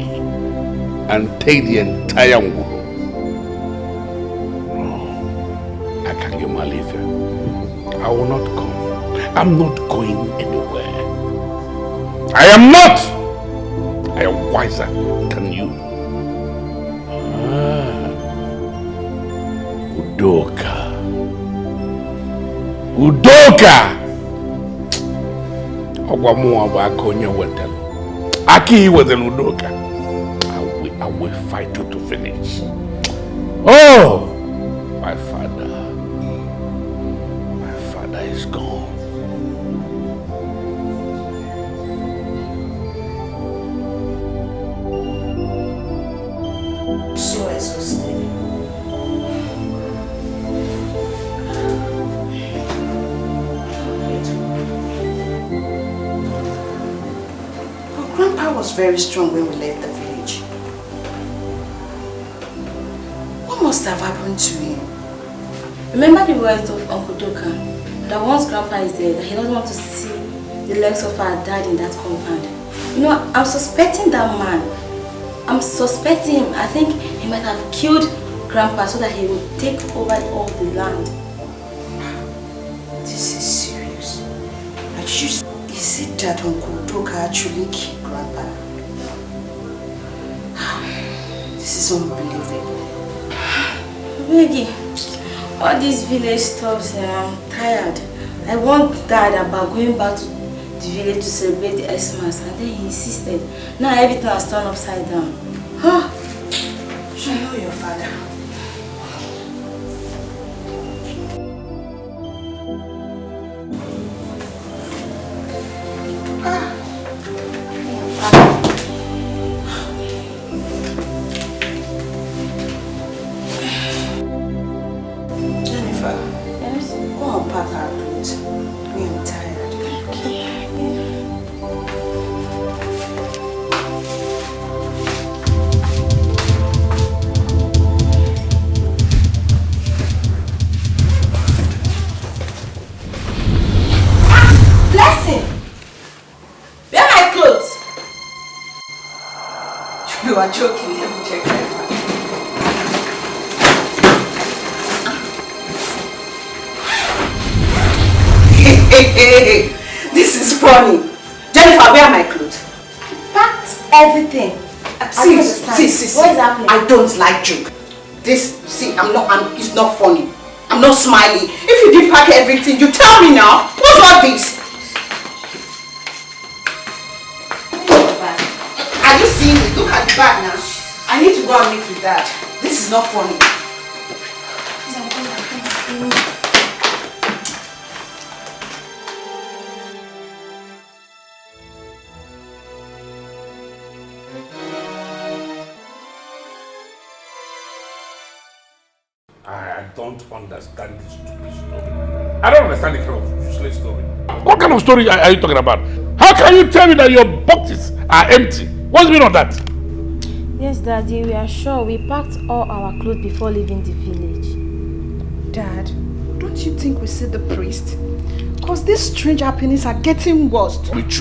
Speaker 3: and take the entire world. No, I can't get my life. I will not come. I'm not going anywhere. I am not. I am wiser than you. Udoka. Udoka! Aki was a Udoka. I will fight you to finish. Oh, my father. My father is gone.
Speaker 14: So exhausted. But Grandpa was very strong when we left the village. What must have happened to him?
Speaker 11: Remember the words of Uncle Doka, that once Grandpa is dead, that he doesn't want to see the legs of our dad in that compound. You know, I'm suspecting that man. I'm suspecting him. I think he might have killed Grandpa so that he will take over all the land.
Speaker 14: This is serious. Is it that Uncle Doka actually killed Grandpa? This is unbelievable.
Speaker 11: Maggie, all these village stuff, I'm tired. I warned Dad about going back to the village to celebrate the Xmas, and then he insisted. Now everything has turned upside down. Huh?
Speaker 14: You know your father. Jennifer.
Speaker 11: Yes?
Speaker 14: Go and pack our clothes. Me, I'm tired.
Speaker 11: Okay.
Speaker 14: Blessing! Where are my clothes? You are joking. Let me check that. Hey, this is funny. Jennifer, where are my clothes?
Speaker 11: Packed everything.
Speaker 14: See,
Speaker 11: What is happening?
Speaker 14: I don't like joke. It's not funny. I'm not smiling. If you didn't pack everything, you tell me now. What's all this? Are you seeing it? Look at the bag now. I need to go and meet with Dad. This is not funny.
Speaker 3: I don't understand this stupid story. I don't understand the kind of useless story. What kind of story are you talking about? How can you tell me that your boxes are empty? What's the meaning of that?
Speaker 11: Yes, Daddy, we are sure we packed all our clothes before leaving the village.
Speaker 13: Dad, don't you think we see the priest? Because these strange happenings are getting worse.
Speaker 3: Which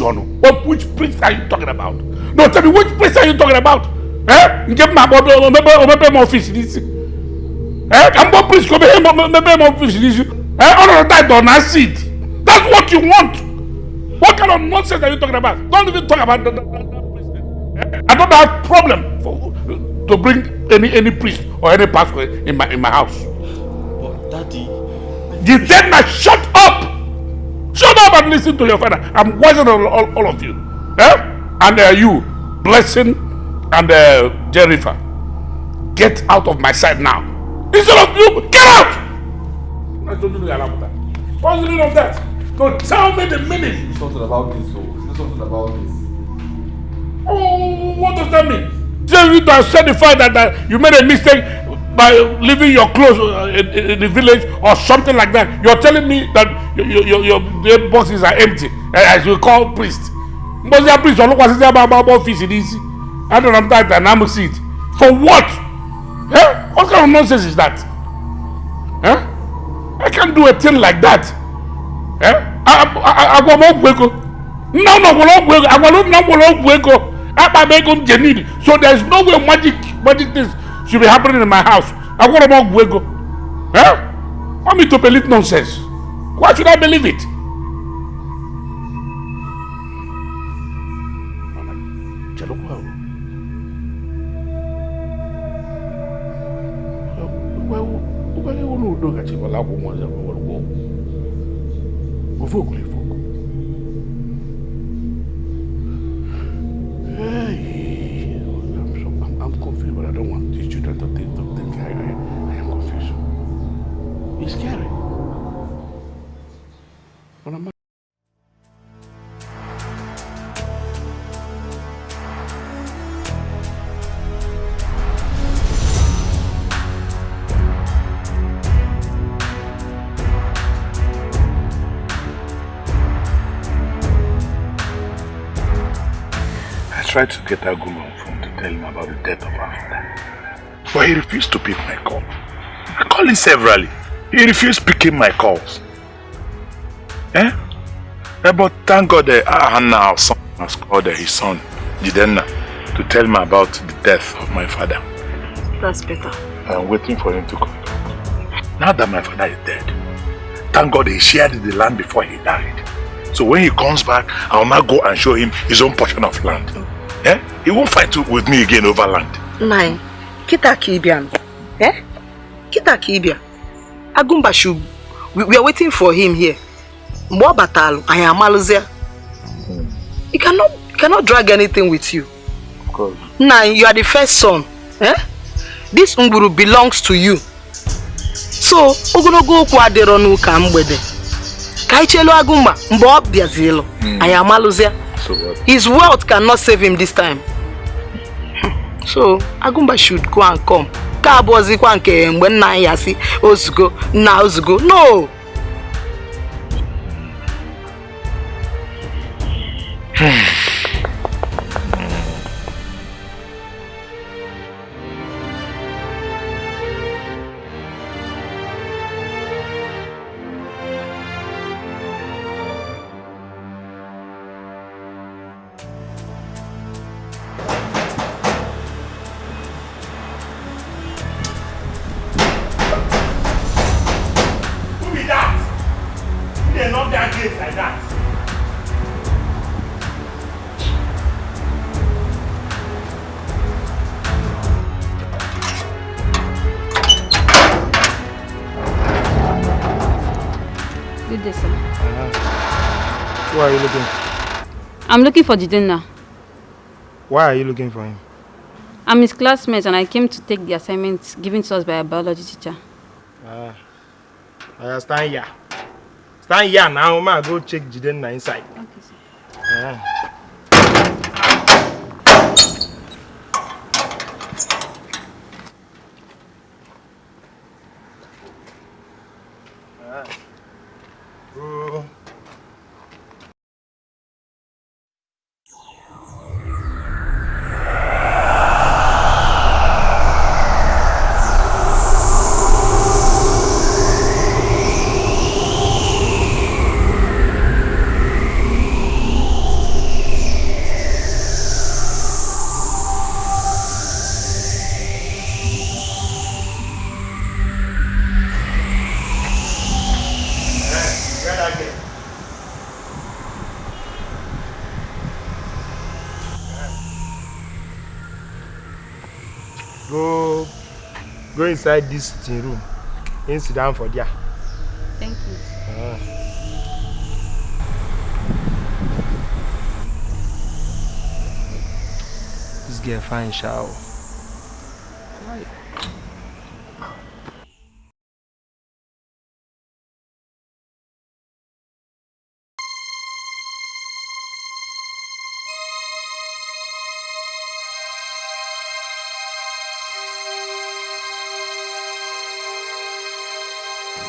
Speaker 3: priest are you talking about? No, tell me, which priest are you talking about? Eh? Get my office. I'm going to come here, my office. All of that don't see it. That's what you want. What kind of nonsense are you talking about? Don't even talk about that priest. I don't have problem to bring any priest or any pastor in my house.
Speaker 7: But Daddy,
Speaker 3: You then now shut up! Shut up and listen to your father. I'm wiser than all of you. And you, Blessing and Jennifer, get out of my sight now. Instead of you, get out! I told you to get out of that. What's the meaning of that? No, tell me the meaning.
Speaker 7: do something about this, so do something about this.
Speaker 3: Oh, what does that mean? Tell you to have said the fact that you made a mistake by leaving your clothes in the village or something like that. You're telling me that your boxes are empty, as we call priest. But the priest look what is about office in this. I don't have that and I'm seat. For what? Eh? What kind of nonsense is that? Eh? I can't do a thing like that. Eh? I go more wego. No, I go so there's no way magic things should be happening in my house. I go more wego. Eh? Want me to believe nonsense? Why should I believe it? I'm confused, but I don't want these children to think I am confused. It's scary. But I'm
Speaker 8: I tried to get Aguma on phone to tell him about the death of our father. But he refused to pick my call. I called him severally. He refused picking my calls. But thank God Hannah, our son, has called his son, Jidenna, to tell me about the death of my father.
Speaker 5: That's better.
Speaker 8: I'm waiting for him to come. Now that my father is dead, thank God he shared the land before he died. So when he comes back, I'll now go and show him his own portion of land. He won't fight with me again over land.
Speaker 5: Nine. Kita Kibian. Kita Kibian. Agumba should. We are waiting for him here. Mwa batalo. I am Maluzia. You cannot drag anything with you.
Speaker 8: Of course.
Speaker 5: Nine, you are the first son. This Unguru belongs to you. So, Ogonogo Kwaderonu Kambwede. Kaichelo Agumba, Mbob Biazilo. I am Maluzia.
Speaker 8: So what?
Speaker 5: His wealth cannot save him this time. So, Agumba should go and come. Kabozi kwanke when na yasi ozugo na ozugo. No.
Speaker 15: Good day, sir.
Speaker 16: Who are you looking for?
Speaker 15: I'm looking for Jidenna.
Speaker 16: Why are you looking for him?
Speaker 15: I'm his classmate and I came to take the assignment given to us by a biology teacher.
Speaker 16: I stand here. Stand here now, ma. Go check Jidenna inside.
Speaker 15: Okay, sir.
Speaker 16: Go. Go inside this sitting room and sit down for there.
Speaker 15: Thank you.
Speaker 16: This girl fine shower.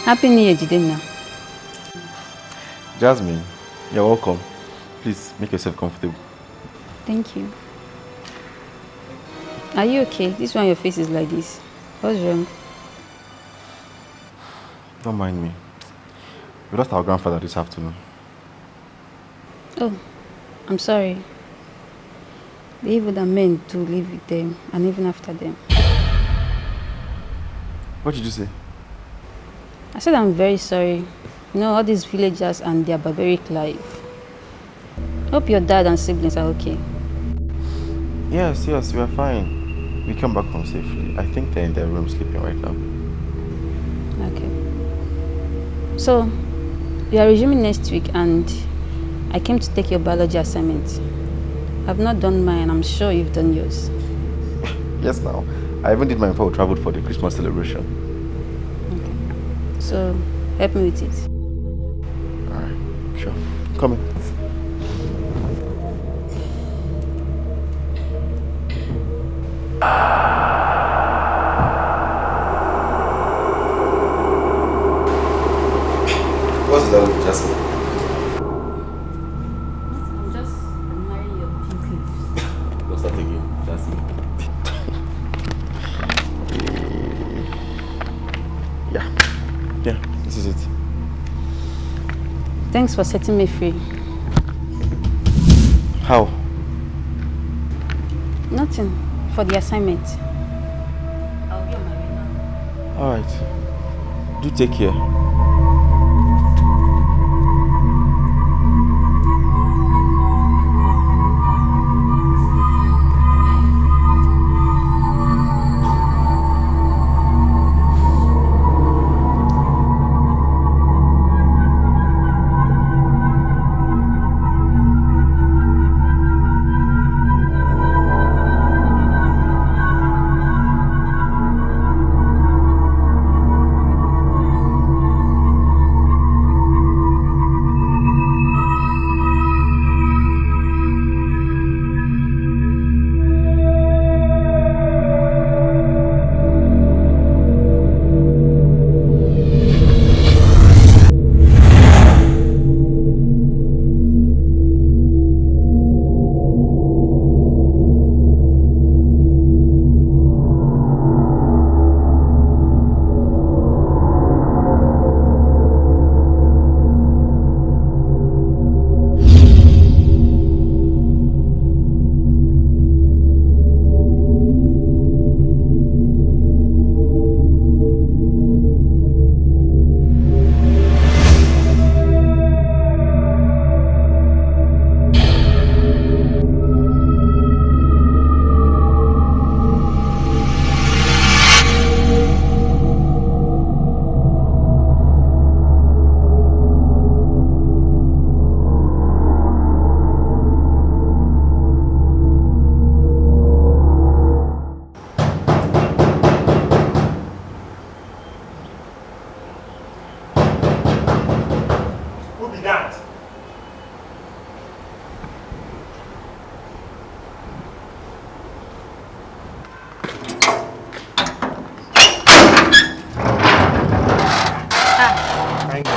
Speaker 15: Happy New Year, Jidenna.
Speaker 7: Jasmine, you're welcome. Please make yourself comfortable.
Speaker 15: Thank you. Are you okay? This one your face is like this. What's wrong?
Speaker 7: Don't mind me. We lost our grandfather this afternoon.
Speaker 15: Oh, I'm sorry. The evil that men do live with them and even after them.
Speaker 7: What did you say?
Speaker 15: I said I'm very sorry. You know, all these villagers and their barbaric life. Hope your dad and siblings are okay.
Speaker 7: Yes, we are fine. We came back home safely. I think they're in their room sleeping right now.
Speaker 15: Okay. So, we are resuming next week and I came to take your biology assignment. I've not done mine, I'm sure you've done yours.
Speaker 7: Yes, now. I even did mine before we traveled for the Christmas celebration.
Speaker 15: Okay. So, help me with it.
Speaker 7: Alright, sure. Come in. What's that with Jasmine?
Speaker 15: I'm just admiring your pink lips.
Speaker 7: What's that again? Jasmine. Yeah, this is it.
Speaker 15: Thanks for setting me free.
Speaker 7: How?
Speaker 15: Nothing. For the assignment. I'll be on my way now.
Speaker 7: Alright. Do take care.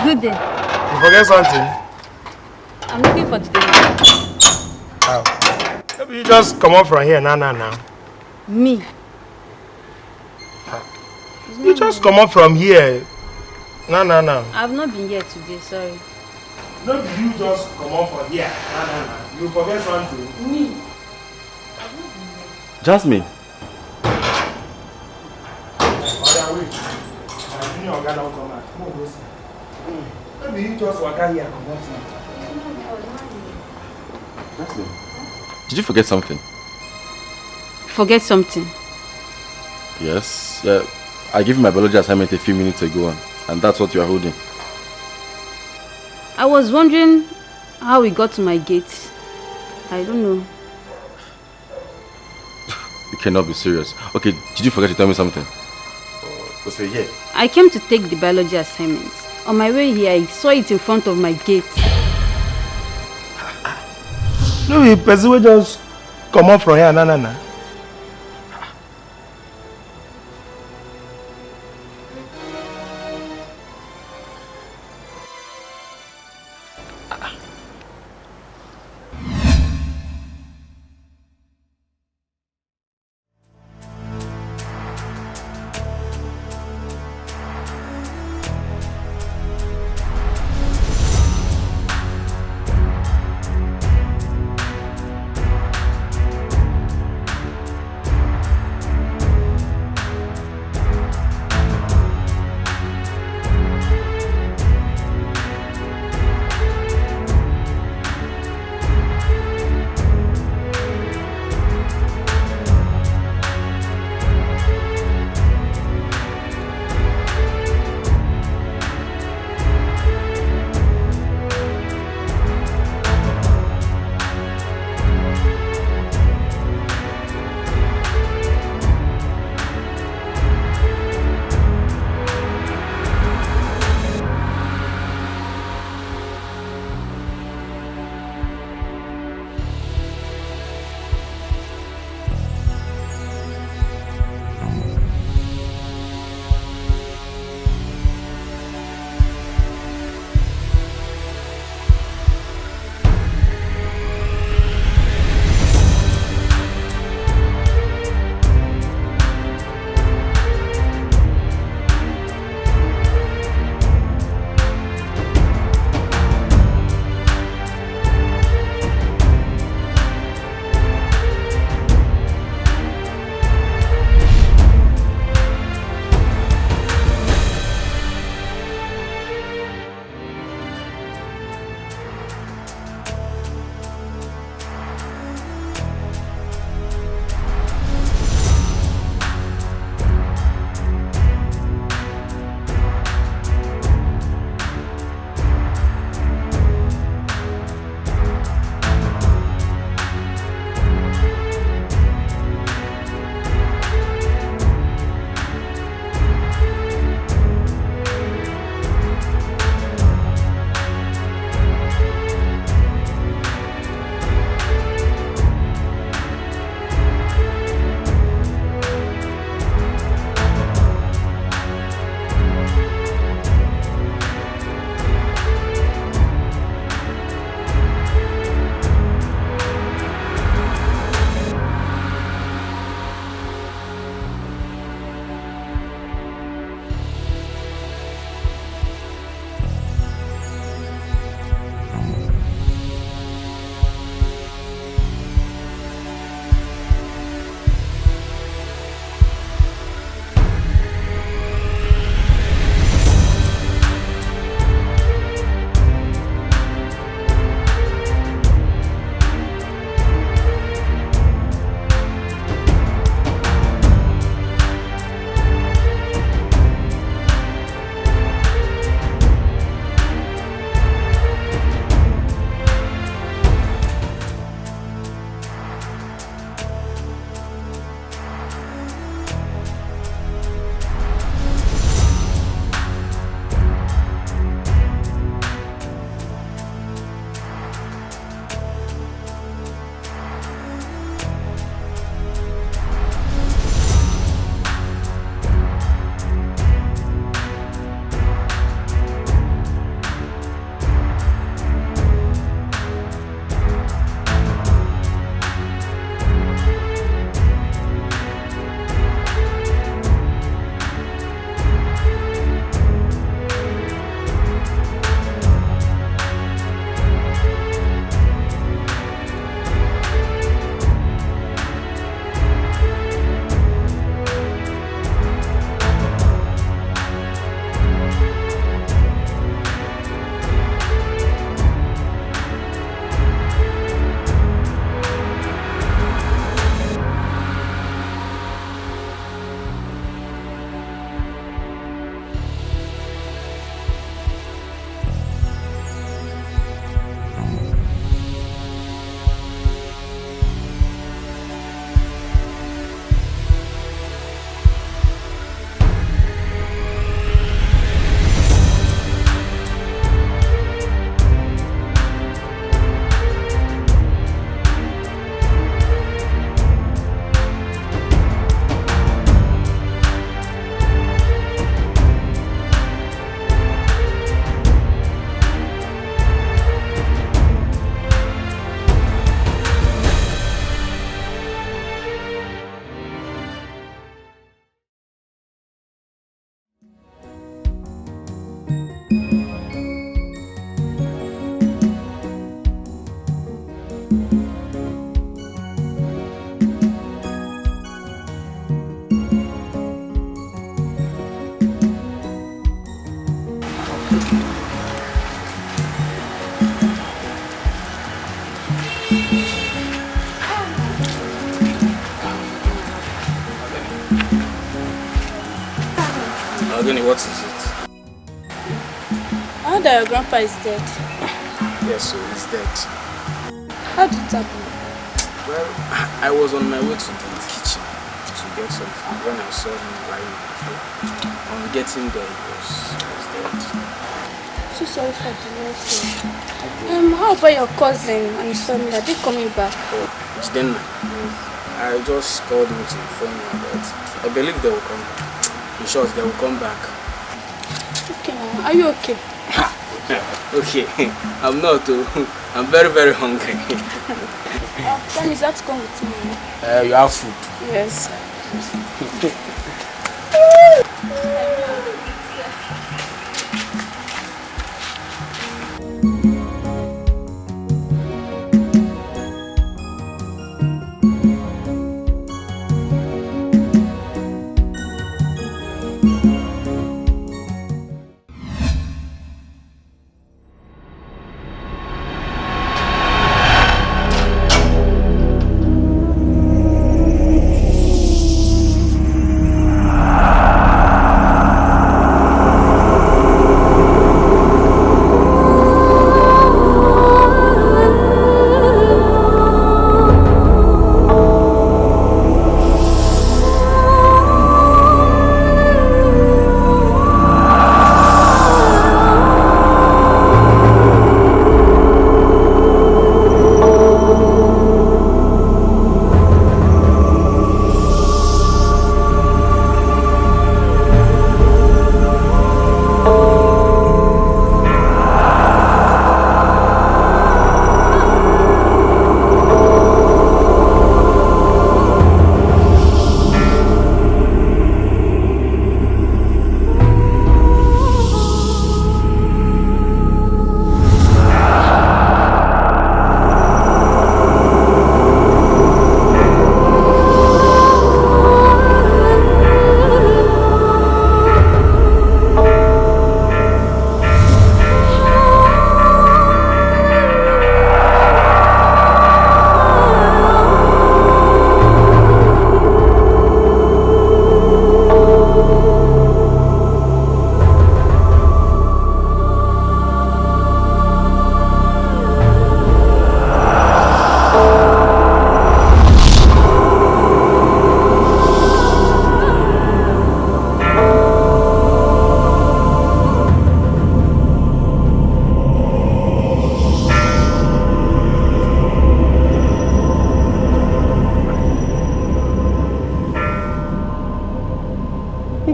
Speaker 15: Good day.
Speaker 16: You forget something?
Speaker 15: I'm looking for the day.
Speaker 16: How? Maybe you just come up from here now.
Speaker 15: Me?
Speaker 16: You just come up from here. No.
Speaker 15: I've not been here today, sorry.
Speaker 16: No, you just come up from here. No. You forget something?
Speaker 15: Me?
Speaker 7: Jasmine.
Speaker 16: Maybe you just walk out here and come up now.
Speaker 7: Jasmine. Did you forget something?
Speaker 15: Forget something?
Speaker 7: Yes. Yeah. I gave you my biology assignment a few minutes ago, and that's what you are holding.
Speaker 15: I was wondering how we got to my gate. I don't know.
Speaker 7: You cannot be serious. Okay, did you forget to tell me something? Say yeah.
Speaker 15: I came to take the biology assignment. On my way here, I saw it in front of my gate.
Speaker 16: No, the person will just come up from here. No.
Speaker 12: Ogini, what is it?
Speaker 10: I heard that your grandpa is dead.
Speaker 12: Yes, so he's dead.
Speaker 10: How did it happen?
Speaker 12: Well, I was on my way to the kitchen to get some food when I saw him lying on the floor. On getting there, he was dead.
Speaker 10: So sorry for the loss. How about your cousin and his family? Are they coming back?
Speaker 12: Oh, it's then. I just called him to inform him about it. I believe they will come back. In short, they will come back.
Speaker 10: Okay, are you okay?
Speaker 12: Okay, I'm not too. I'm very, very hungry.
Speaker 10: Tell me, that's come with me.
Speaker 12: You have food?
Speaker 10: Yes.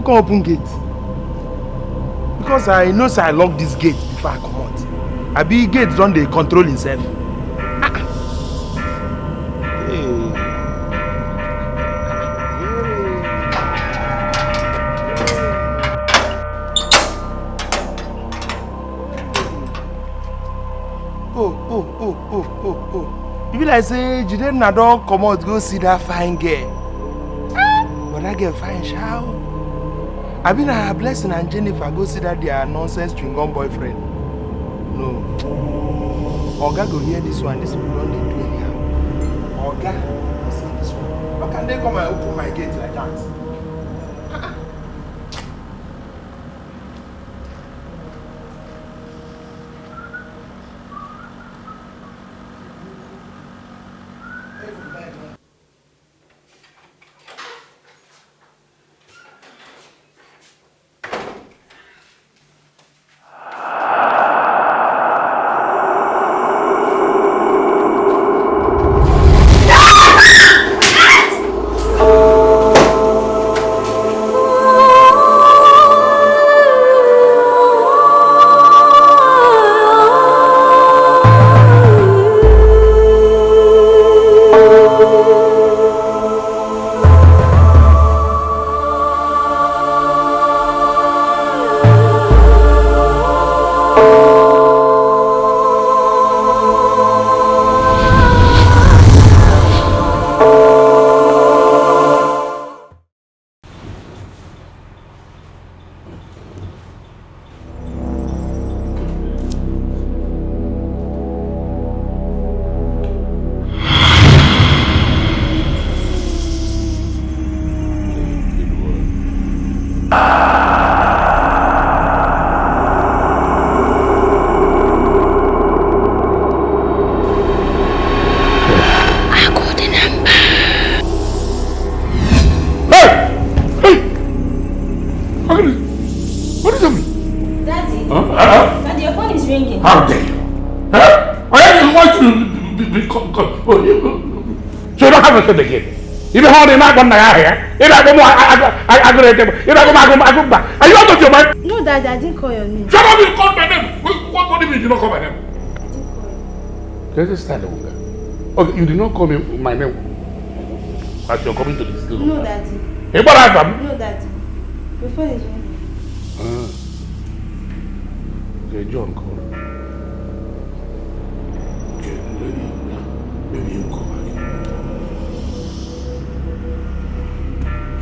Speaker 16: Come open gate because I know say I lock this gate before I come out. I be gate don dey control himself. Oh. You be like say Jide na don comot go see that fine girl. But that girl fine sha. I been a Blessing and Jennifer go see that their nonsense chewing-gum boyfriend. No. Oga go hear this one. This people don't do anyhow. Oga go see this one. How can they come and open my gate like that?
Speaker 17: Oh
Speaker 3: So you don't have a shot again. You be holding that one here. You don't go back. Are you out of your mind?
Speaker 11: No, Daddy, I didn't call your name.
Speaker 3: Shut up! You called my name. What do you mean you don't call my name?
Speaker 11: I didn't call you.
Speaker 3: There's a style of woman. Okay, you did not call me my name as you're coming to the school.
Speaker 11: No, Daddy.
Speaker 3: Hey, what happened?
Speaker 11: No, Daddy. Your phone is ringing.
Speaker 3: Okay, John called. Okay, maybe he'll call back.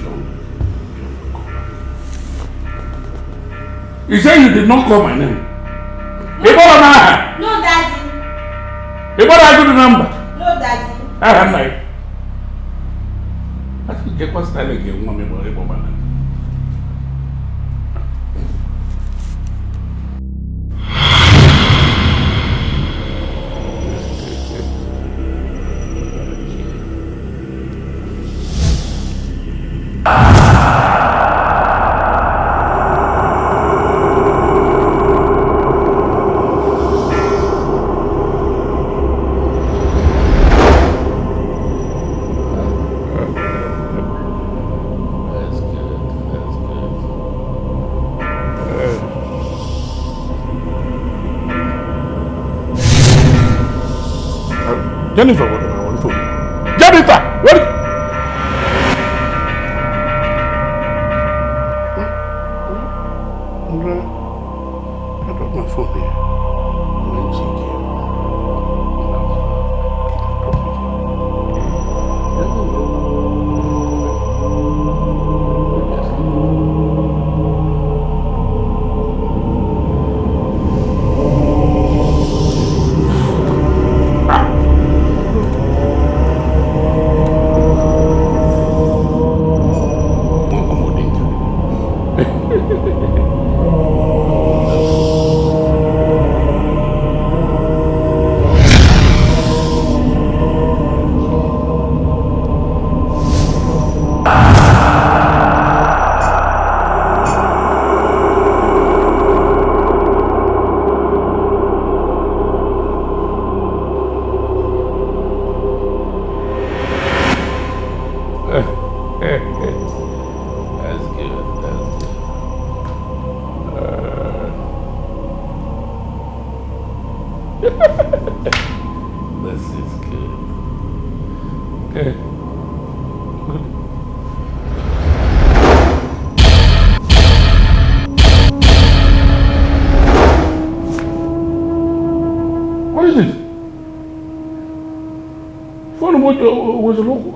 Speaker 3: John will call back. You said you did not call my name. Hey, what am I?
Speaker 11: No, Daddy.
Speaker 3: Hey, what are the number?
Speaker 11: No, Daddy.
Speaker 3: I have my. I think get what's that again, mommy, but Jennifer, what do I want to do? Jennifer, what? I dropped my phone here. This is good. What is it? Phone was a logo.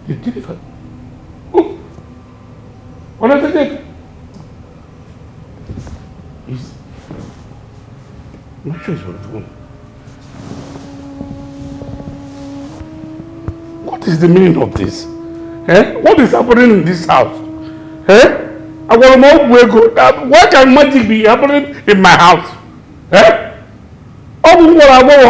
Speaker 3: You did it. Oh. What is it? I'm not sure it's on the phone. What is the meaning of this? What is happening in this house? I want more wego. Why can magic be happening in my house? I was sure why can I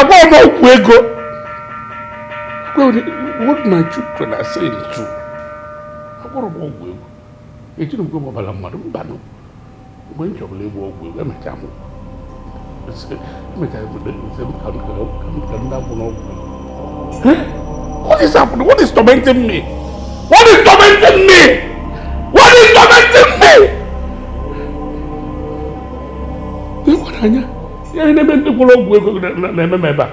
Speaker 3: want more wego? What my children are saying is true. I want more wego. It didn't go about a mother. When you live walk with them, what is happening? What is tormenting me? What is tormenting me? What is tormenting me? I never took a long way to remember.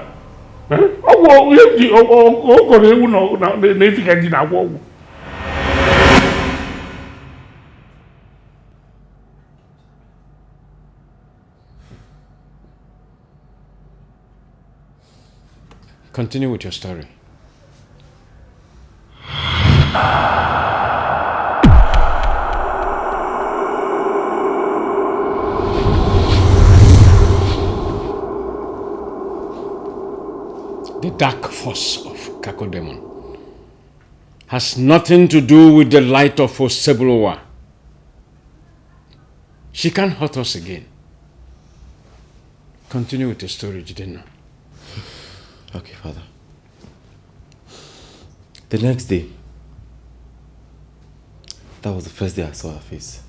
Speaker 6: Continue with your story. The dark force of Kakodemon has nothing to do with the light of Osebolowa. She can't hurt us again. Continue with the story, Jidenna.
Speaker 7: Okay, Father. The next day, that was the first day I saw her face.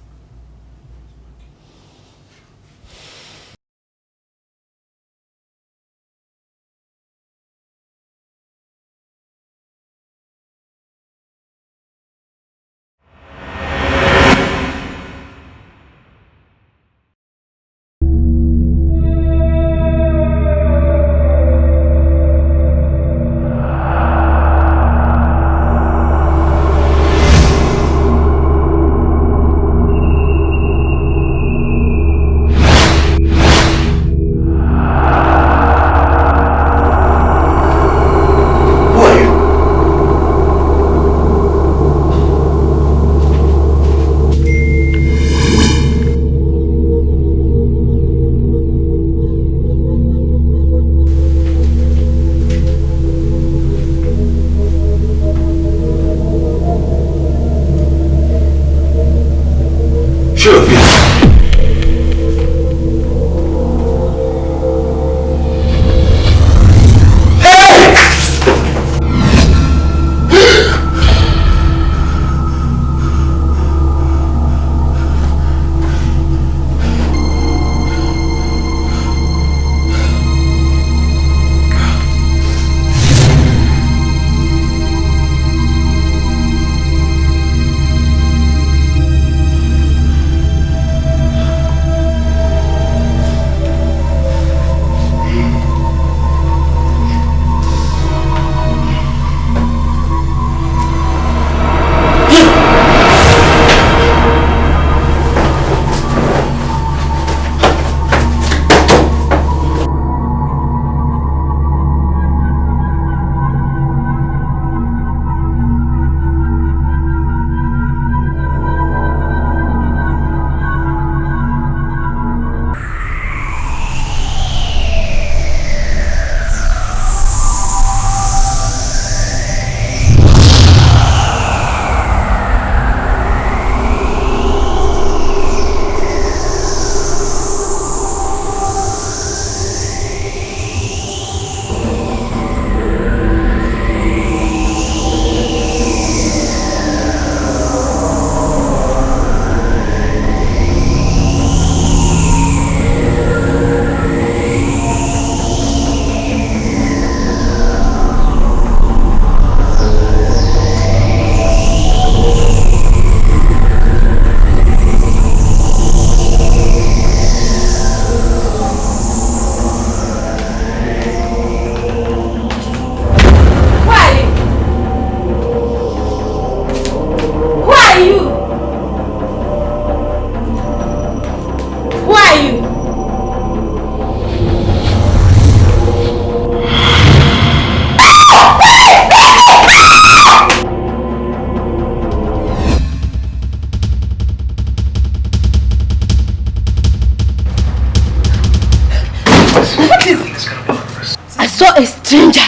Speaker 11: A stranger.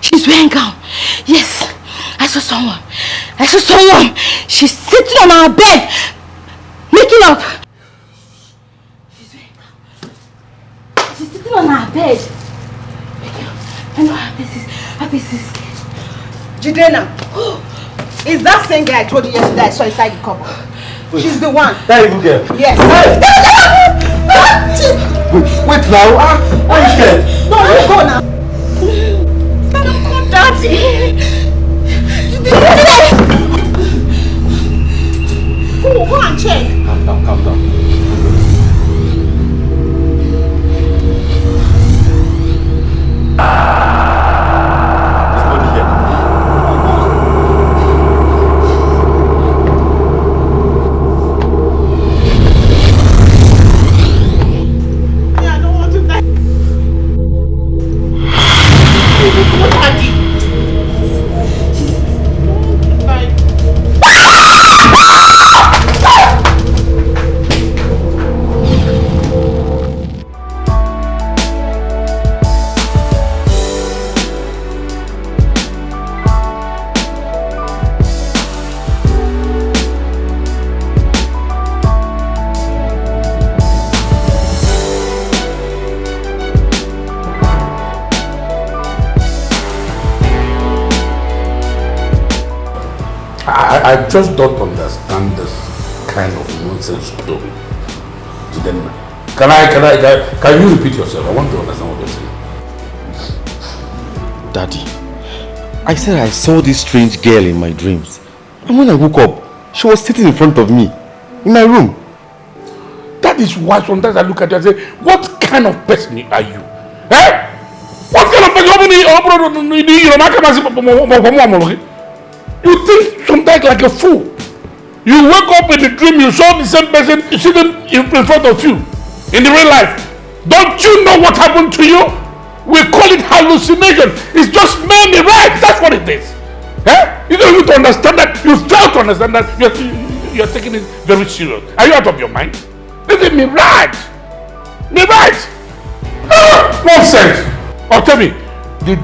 Speaker 11: She's wearing gown. Yes, I saw someone. She's sitting on our bed, making up. She's sitting on our bed. I know her face is scared.
Speaker 14: Jidena, is that same guy I told you yesterday I saw inside the cupboard? Wait. She's the one.
Speaker 7: That evil girl?
Speaker 14: Yes.
Speaker 7: Wait now. Why are you scared?
Speaker 14: No, let go now.
Speaker 11: Don't go, Daddy.
Speaker 14: Go and check.
Speaker 7: Calm down.
Speaker 3: I just don't understand this kind of nonsense story. Can you repeat yourself? I want to understand what you're saying.
Speaker 7: Daddy, I said I saw this strange girl in my dreams. And when I woke up, she was sitting in front of me, in my room.
Speaker 3: That is why sometimes I look at you and say, what kind of person are you? Eh? What kind of person? You think sometimes like a fool. You wake up in the dream, you saw the same person sitting in front of you in the real life. Don't you know what happened to you? We call it hallucination. It's just memory, right? That's what it is. Eh? You don't need to understand that. You fail to understand that. You're taking it very serious. Are you out of your mind? This is mirage. Mirage. Nonsense. Oh, tell me, did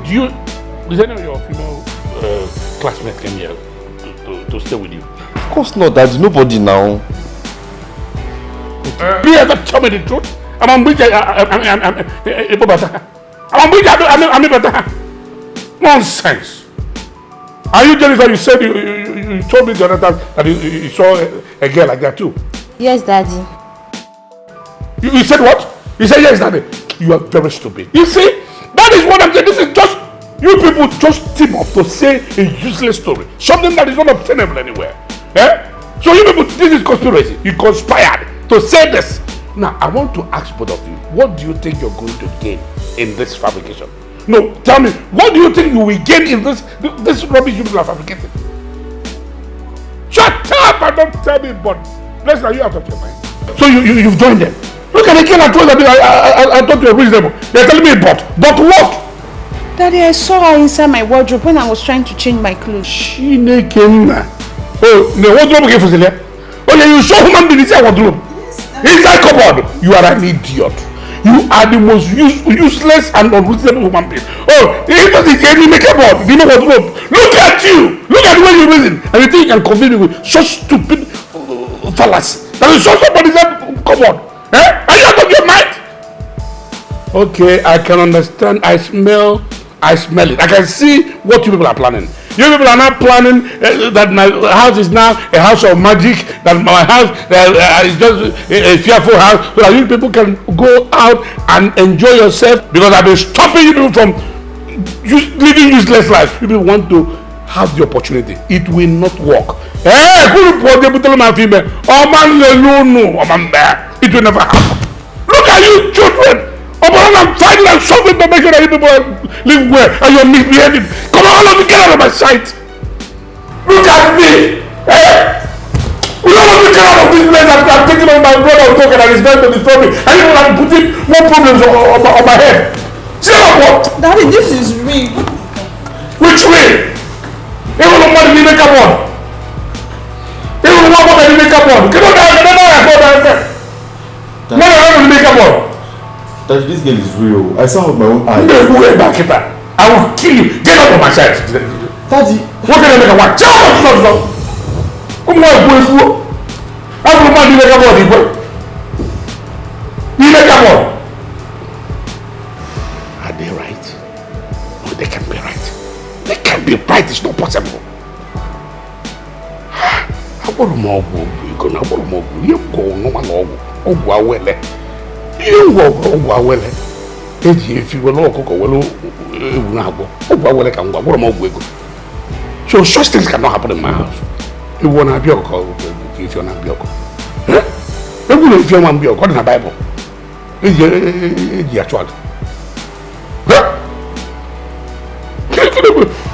Speaker 3: any of your female classmates come here to stay with you?
Speaker 7: Of course not, Daddy. Nobody now.
Speaker 3: Do you ever tell me the truth? I'm nonsense. Are you jealous that you said you told me the other time that you saw a girl like that too?
Speaker 11: Yes, Daddy.
Speaker 3: You said what? You said yes, Daddy. You are very stupid. You see, that is what I'm saying. This is just, you people just team up to say a useless story. Something that is not obtainable anywhere. Eh? So you people, this is conspiracy. You conspired to say this. Now, I want to ask both of you, what do you think you're going to gain in this fabrication? No, tell me, what do you think you will gain in this rubbish you people are fabricating? Shut up and don't tell me, but let's are you out of your mind? So you've joined them. Look at the girl I told you, I thought you were reasonable. They're telling me but what?
Speaker 13: Daddy, I saw her inside my wardrobe when I was trying to change my clothes.
Speaker 3: Oh, the wardrobe came for Celia. Oh, yeah, you saw human being inside wardrobe. Inside cupboard. You are an idiot. You are the most useless and unreasonable human being. Oh, he doesn't make a board. You know wardrobe. Look at you. Look at the way you reason. And you think you can convince me with such stupid fallacy. That you saw somebody inside cupboard. Eh? Are you out of your mind? Okay, I can understand. I smell it. I can see what you people are planning. You people are not planning that my house is now a house of magic, that my house is just a fearful house, so that you people can go out and enjoy yourself, because I've been stopping you people from living useless life. You people want to have the opportunity. It will not work. It will never happen. Look at you children. I'm fighting and suffering to make sure that you people live well and you're misbehaving. Come on, all of you, get out of my sight. Look at me. We all of you get out of this place. I'm taking on my brother talking and he's going to destroy me. And you are putting more problems on my head. See what?
Speaker 14: Daddy, this is real.
Speaker 3: Which way? Even the money we make up on. Even the money we make up on. Get on there. Money we make up on.
Speaker 7: Daddy, this girl is real. I saw her with my own eyes.
Speaker 3: No way back it. I will kill you. Get out of my sight.
Speaker 7: Daddy,
Speaker 3: what can I make a watch? Come on, how do you make a body? You make a body. Are they right? No, they can't be right. They can't be right. It's not possible. I want more. You go now. You go no one. Oh, you go if you will not go, so such things cannot happen in my house. You want to be a call if you're not be a call. If you want to be a call in the Bible, it's your child.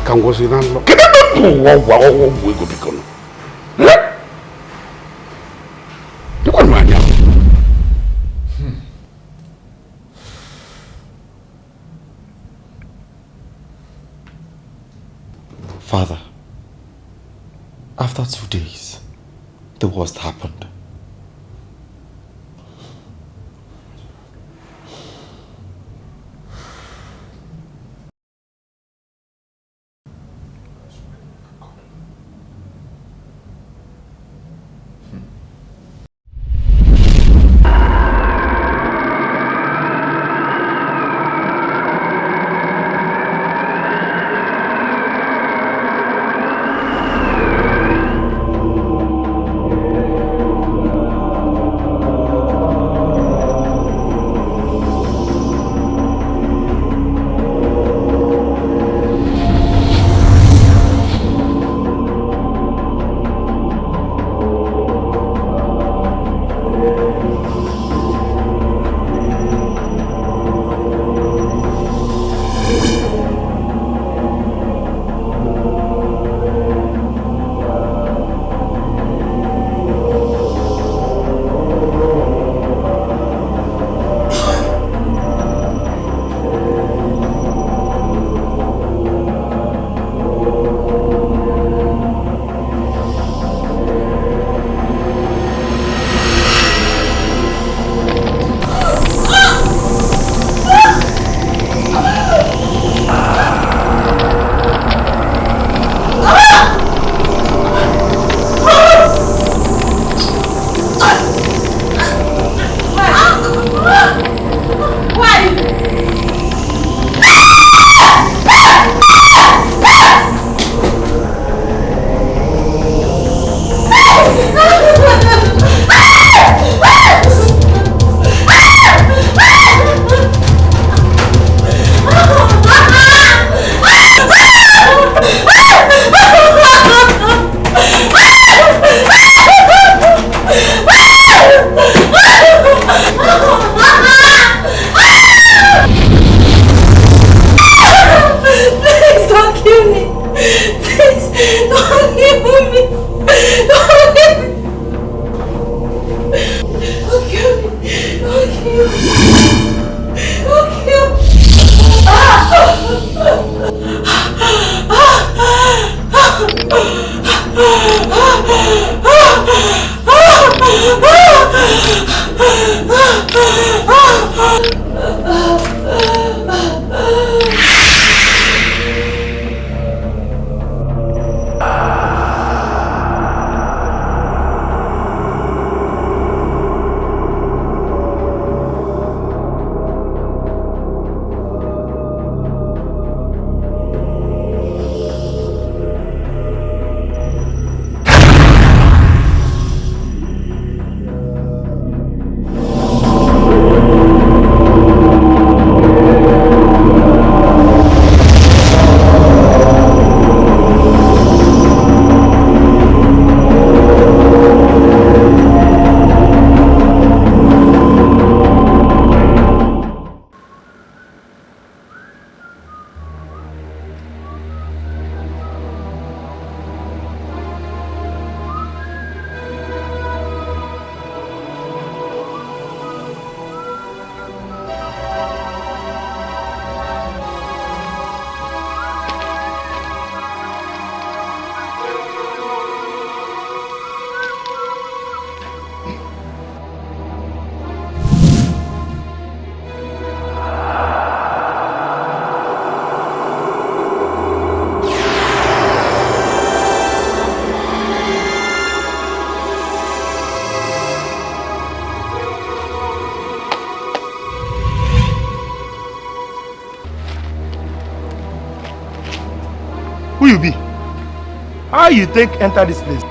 Speaker 3: Can go see that? Can I go become? You want money?
Speaker 7: Father, after 2 days, the worst happened.
Speaker 16: Who you be? How you take enter this place?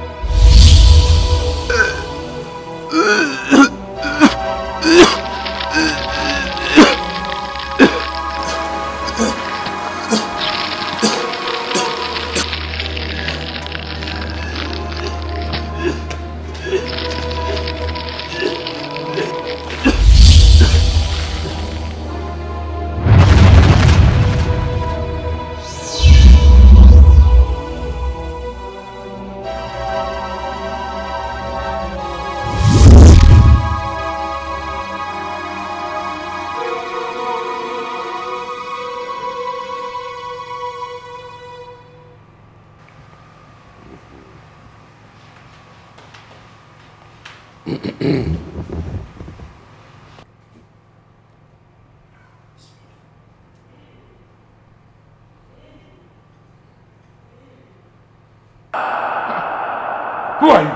Speaker 8: Who are you?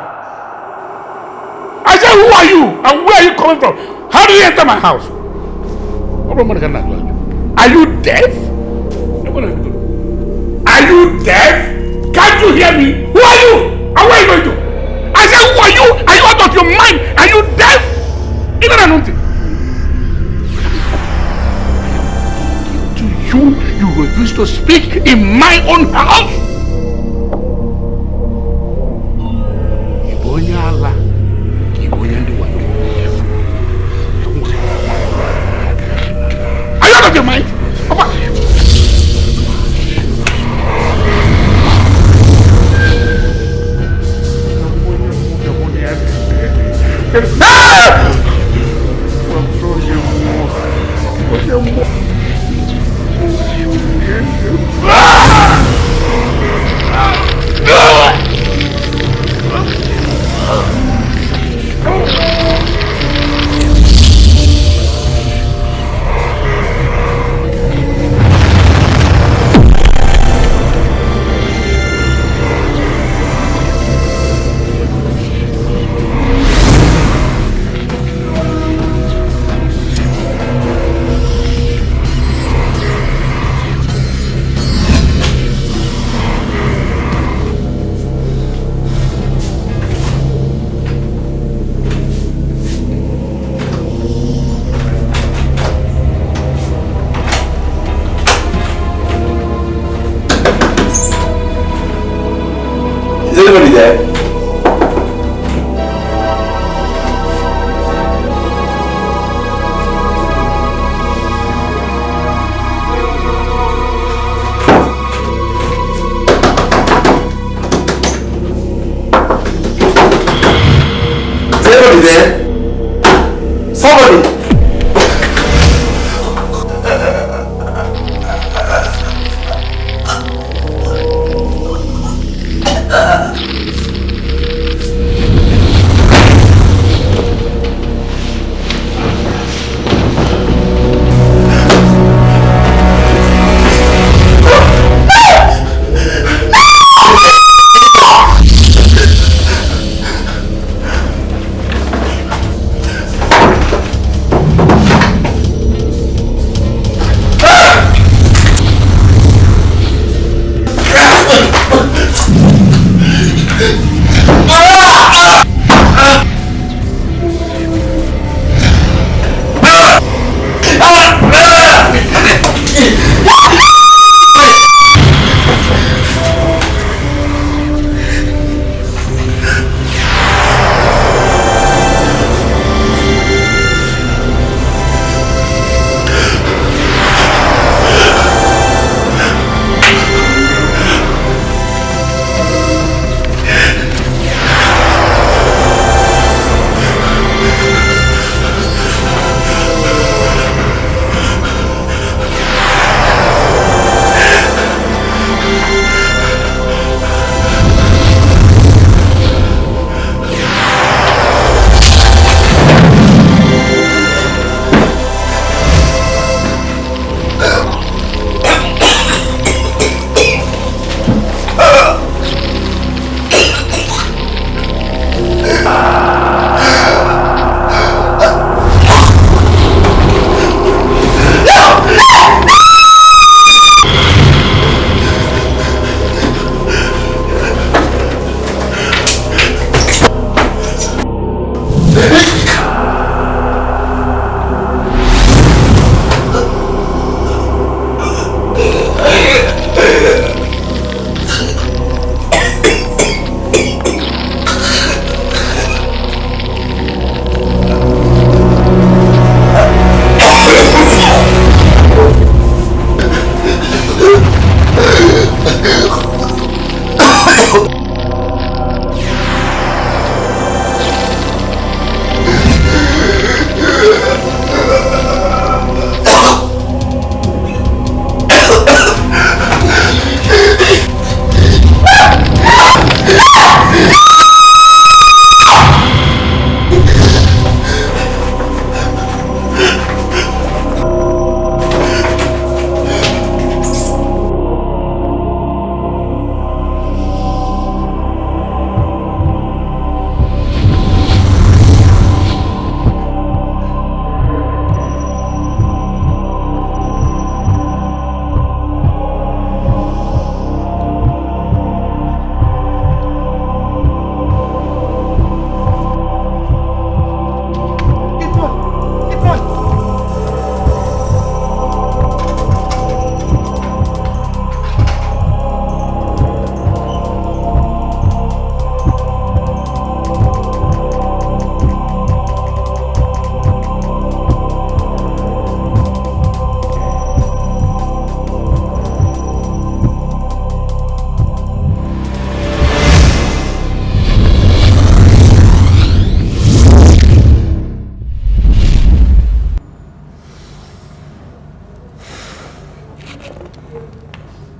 Speaker 8: I said, who are you? And where are you coming from? How did you enter my house? Are you deaf? Are you deaf? Can't you hear me? Who are you? And where are you going to? I said, who are you? Are you out of your mind? Are you deaf? To you, you refuse to speak in my own house? Are you out of your mind?
Speaker 17: Is anybody there? Is anybody there? Somebody!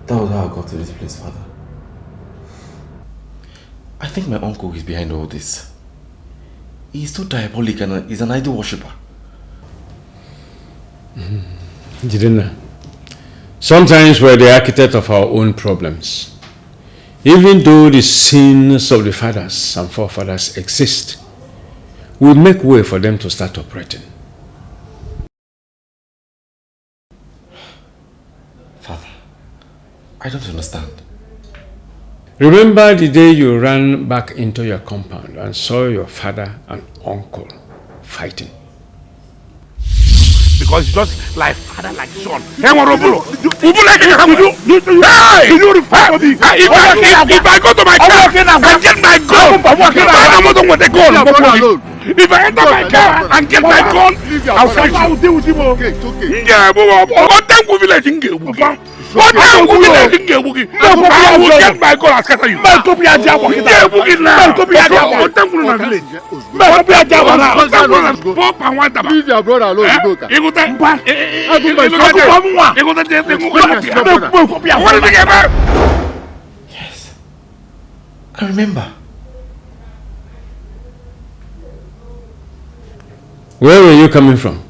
Speaker 7: That was how I got to this place, Father. I think my uncle is behind all this. He's too diabolic and he's an idol worshipper.
Speaker 6: Jirena, sometimes we're the architect of our own problems. Even though the sins of the fathers and forefathers exist, we make way for them to start operating.
Speaker 7: Father, I don't understand.
Speaker 6: Remember the day you ran back into your compound and saw your father and uncle fighting?
Speaker 8: Because it's just like father, like son. Hey, what do you
Speaker 3: If I go to my car and get my gun, if I enter my car and get my gun, I'll fight you. I'll deal with him. Okay, it's okay. I will get my gun and scatter you.
Speaker 2: Leave your brother alone.
Speaker 7: Yes, I remember.
Speaker 6: Where were you coming from?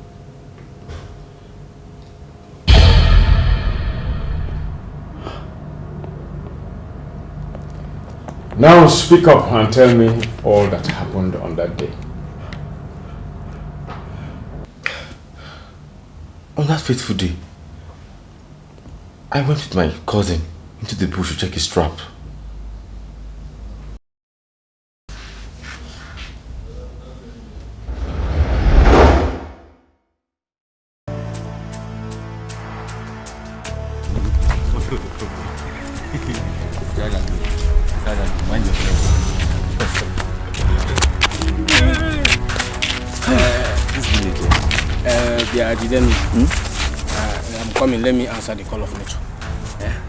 Speaker 6: Now speak up and tell me all that happened on that day.
Speaker 7: On that fateful day, I went with my cousin into the bush to check his trap.
Speaker 12: I'm coming, let me answer the call of nature.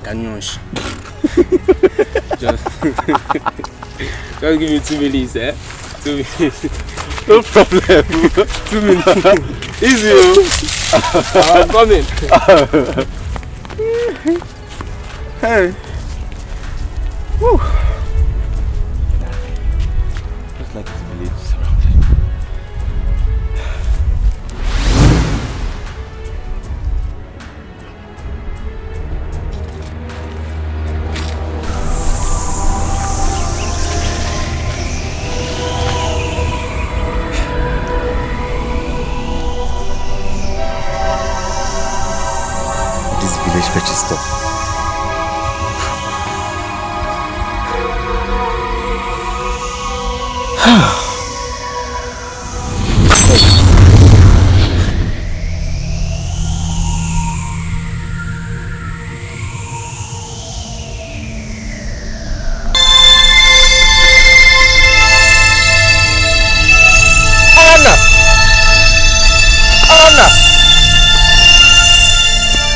Speaker 12: Can you just give me 2 minutes, 2 minutes.
Speaker 7: No problem.
Speaker 12: 2 minutes. Easy. I'm coming. Hey. Woo.
Speaker 7: Just like this village surrounded. This village fetches stuff.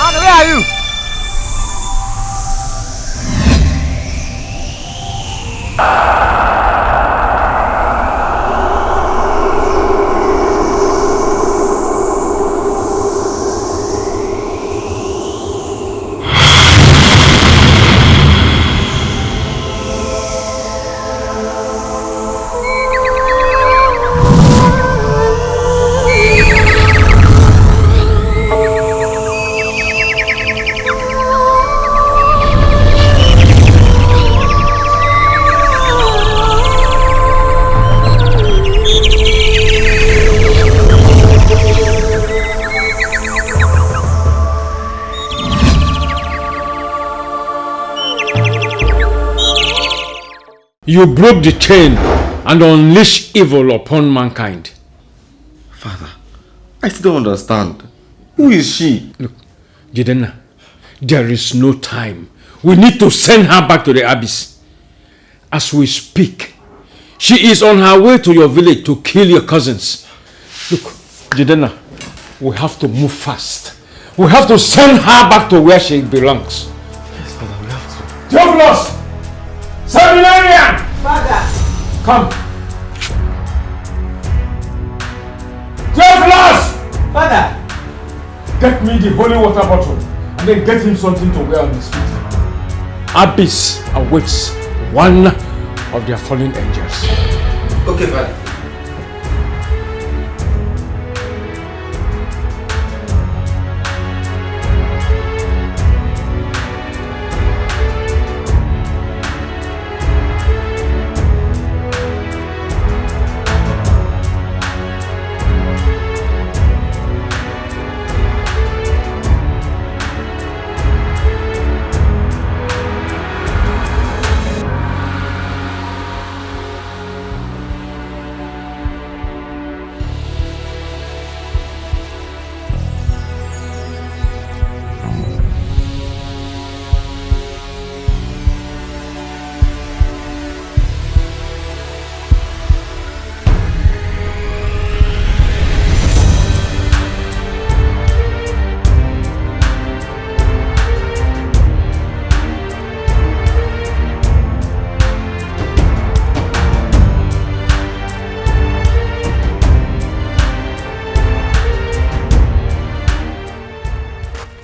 Speaker 2: Anna, where are you?
Speaker 6: You broke the chain and unleashed evil upon mankind.
Speaker 7: Father, I still don't understand. Who is she?
Speaker 6: Look, Jidenna, there is no time. We need to send her back to the abyss. As we speak, she is on her way to your village to kill your cousins. Look, Jidenna, we have to move fast. We have to send her back to where she belongs.
Speaker 7: Yes, Father, we have to.
Speaker 6: Theophilus! Seminarian!
Speaker 14: Father!
Speaker 6: Come. Theophilus!
Speaker 14: Father!
Speaker 6: Get me the holy water bottle and then get him something to wear on his feet. Abyss awaits one of their fallen angels.
Speaker 17: Okay, Father.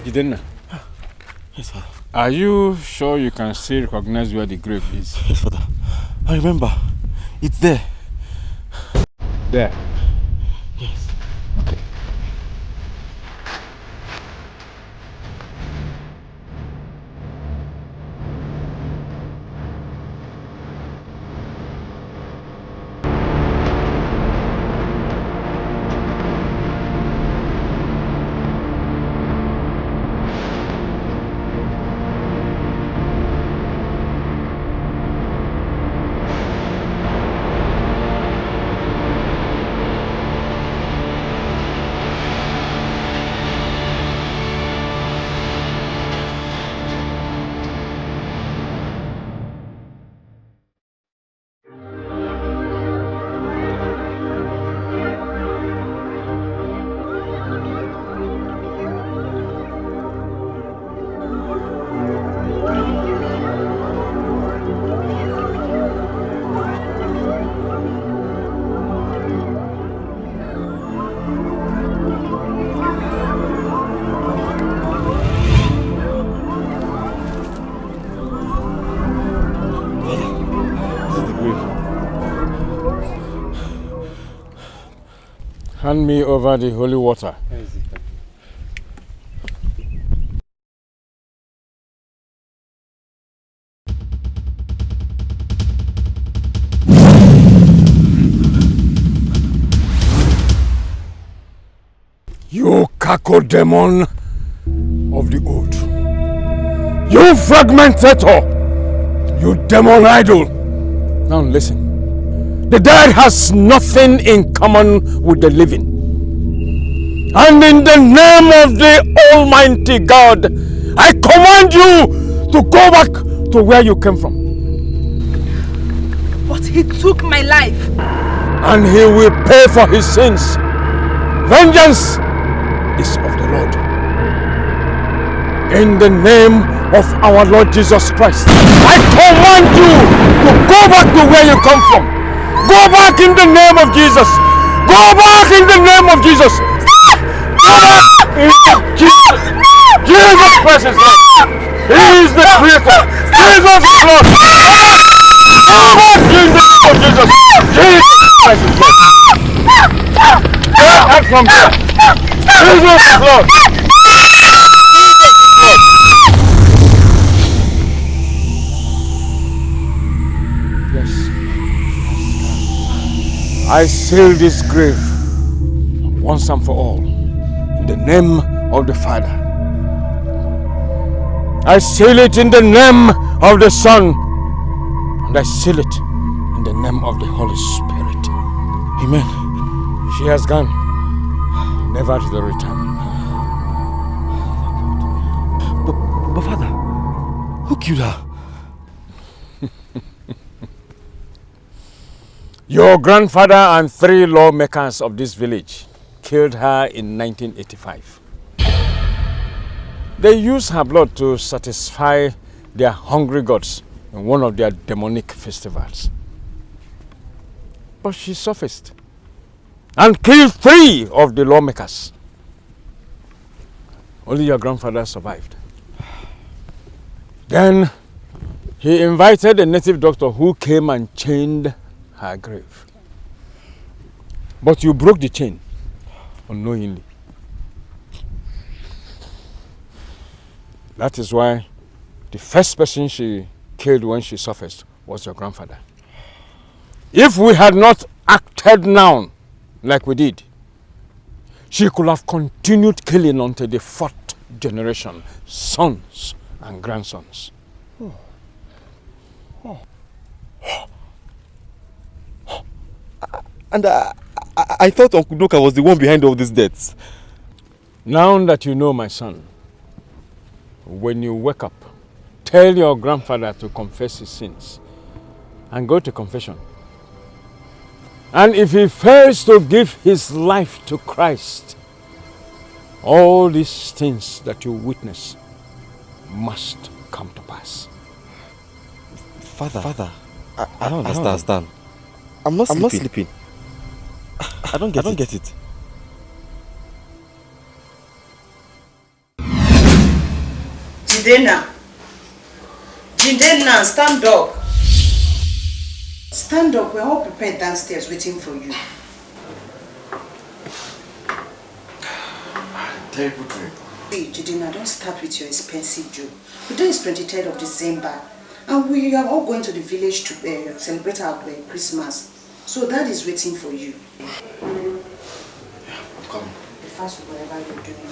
Speaker 6: Jidenna.
Speaker 16: Yes, Father.
Speaker 6: Are you sure you can still recognize where the grave is?
Speaker 16: Yes, Father. I remember. It's there.
Speaker 6: There?
Speaker 16: Yes.
Speaker 6: Okay. Hand me over the holy water. You cacodemon of the old. You fragmentator. You demon idol. Now listen. The dead has nothing in common with the living. And in the name of the Almighty God, I command you to go back to where you came from.
Speaker 5: But he took my life.
Speaker 6: And he will pay for his sins. Vengeance is of the Lord. In the name of our Lord Jesus Christ, I command you to go back to where you come from. Go back in the name of Jesus. Go back in the name of Jesus. Go back in Jesus. Jesus Christ is Lord. He is the Creator. Jesus is Lord. Go back in the name of Jesus. Jesus Christ is Lord. Go back from there. Jesus is Lord. Jesus is Lord. I seal this grave once and for all in the name of the Father. I seal it in the name of the Son, and I seal it the name of the Holy Spirit. Amen. She has gone, never to return.
Speaker 17: But Father, who killed her?
Speaker 6: Your grandfather and 3 lawmakers of this village killed her in 1985. They used her blood to satisfy their hungry gods in one of their demonic festivals. But she surfaced and killed 3 of the lawmakers. Only your grandfather survived. Then he invited a native doctor who came and chained her grave. But you broke the chain unknowingly. That is why the first person she killed when she surfaced was your grandfather. If we had not acted now like we did, she could have continued killing until the 4th generation, sons and grandsons.
Speaker 17: And I thought Uncle Doka was the one behind all these deaths.
Speaker 6: Now that you know, my son, when you wake up, tell your grandfather to confess his sins and go to confession. And if he fails to give his life to Christ, all these things that you witness must come to pass.
Speaker 17: Father, I don't understand. I'm not sleeping. I don't get it.
Speaker 14: Jidena, stand up. Stand up, we're all prepared downstairs waiting for you. Hey, Jidena, don't start with your expensive joke. Today is 23rd of December and we are all going to the village to celebrate our Christmas. So Dad is waiting for you.
Speaker 17: Come.
Speaker 14: The fast whatever you're doing.